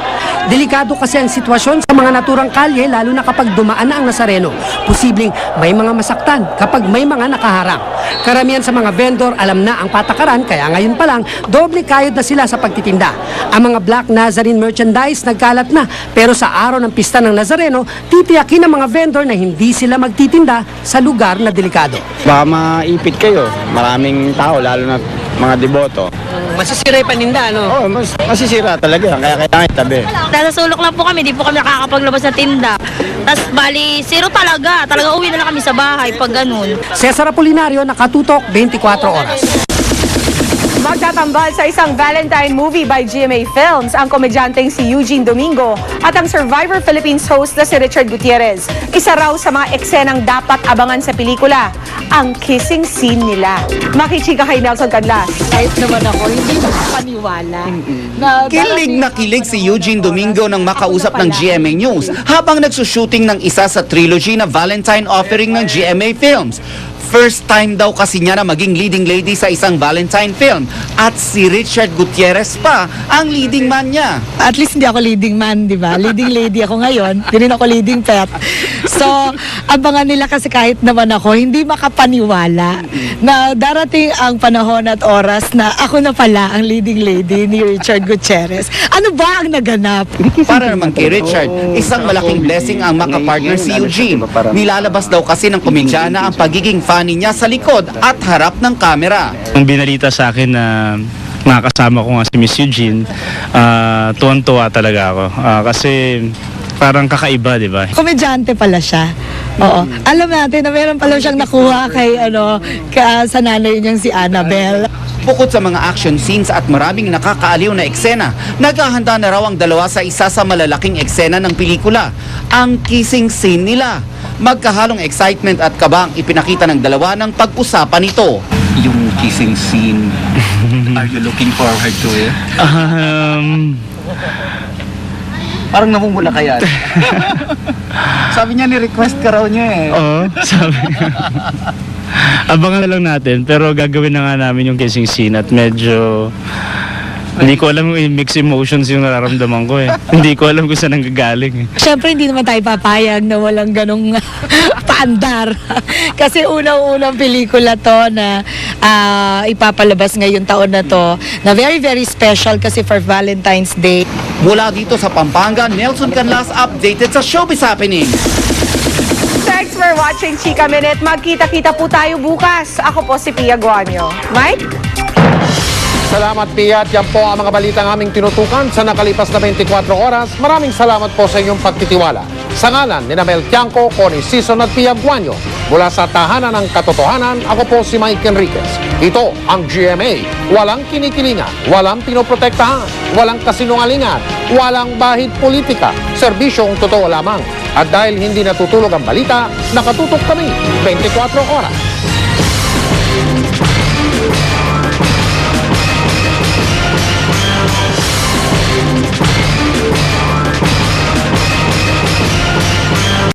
Delikado kasi ang sitwasyon sa mga naturang kalye, lalo na kapag dumaan na ang Nazareno. Posibleng may mga masaktan kapag may mga nakaharang. Karamihan sa mga vendor alam na ang patakaran, kaya ngayon pa lang, doble kayod na sila sa pagtitinda. Ang mga Black Nazarene merchandise nagkalat na, pero sa araw ng pista ng Nazareno, titiyakin ng mga vendor na hindi sila magtitinda sa lugar na delikado. Baka maipit kayo, maraming tao, lalo na mga deboto. Masisira yung paninda, no? Oo, masisira talaga, kaya kailangan itabi. Nasa sulok lang po kami, di po kami nakakapaglabas sa tinda. Tapos bali, zero talaga. Talaga uwi na lang kami sa bahay pag ganun. Cesar Apolinario, Nakatutok, 24 oras. Magtatambal sa isang Valentine movie by GMA Films ang komedyanteng si Eugene Domingo at ang Survivor Philippines host na si Richard Gutierrez. Isa raw sa mga eksenang dapat abangan sa pelikula, ang kissing scene nila. Makichika kay Nelson Canlas. Kahit naman ako, hindi makapaniwala. Kilig na kilig si Eugene Domingo nang makausap ng GMA News habang nagsushooting ng isa sa trilogy na Valentine offering ng GMA Films. First time daw kasi niya na maging leading lady sa isang Valentine film. At si Richard Gutierrez pa ang leading man niya. At least hindi ako leading man, di ba? Leading lady ako ngayon. Hindi rin ako leading pet. So, abangan nila kasi kahit naman ako, hindi makapaniwala na darating ang panahon at oras na ako na pala ang leading lady ni Richard Gutierrez. Ano ba ang naganap? Para naman kay Richard, isang malaking blessing ang makapartner si Eugene. Nilalabas daw kasi ng komedyana ang pagiging funny niya sa likod at harap ng kamera. Ang binalita sa akin na nakasama ko nga si Miss Eugene, tuwan-tuwa talaga ako. Kasi parang kakaiba, di ba? Komedyante pala siya. Oo. Alam natin na meron pala siyang nakuha kay sa nanay niyang si Annabelle. Bukod sa mga action scenes at maraming nakakaaliw na eksena, naghahanda na raw ang dalawa sa isa sa malalaking eksena ng pelikula, ang kissing scene nila. Magkahalong excitement at kaba ang ipinakita ng dalawa ng pag-usapan nito. Yung kissing scene, are you looking forward to it? Parang namumula ka yan. Sabi niya ni-request ka raw niya eh. Oo, sabi Abangan na lang natin, pero gagawin na nga namin yung kissing scene at medyo Hindi ko alam yung mixed emotions yung nararamdaman ko eh. Hindi ko alam kung saan nanggagaling eh. Siyempre, hindi naman tayo papayag na walang ganong paandar. Kasi unang-unang pelikula to na ipapalabas ngayong taon na to, na very, very special kasi for Valentine's Day. Mula dito sa Pampanga, Nelson Canlas updated sa Showbiz Happening. Thanks for watching Chika Minute. Magkita-kita po tayo bukas. Ako po si Pia Guanyo. Mike? Salamat, Pia. At yan po ang mga balitang aming tinutukan sa nakalipas na 24 oras. Maraming salamat po sa inyong pagtitiwala. Sa ngalan ni Mel Tiangco, Connie Sison at Pia Guanyo, mula sa Tahanan ng Katotohanan, ako po si Mike Enriquez. Ito ang GMA. Walang kinikilingan, walang pinoprotektahan, walang kasinungalingan, walang bahid politika. Serbisyong totoo lamang. At dahil hindi natutulog ang balita, nakatutok kami 24 oras.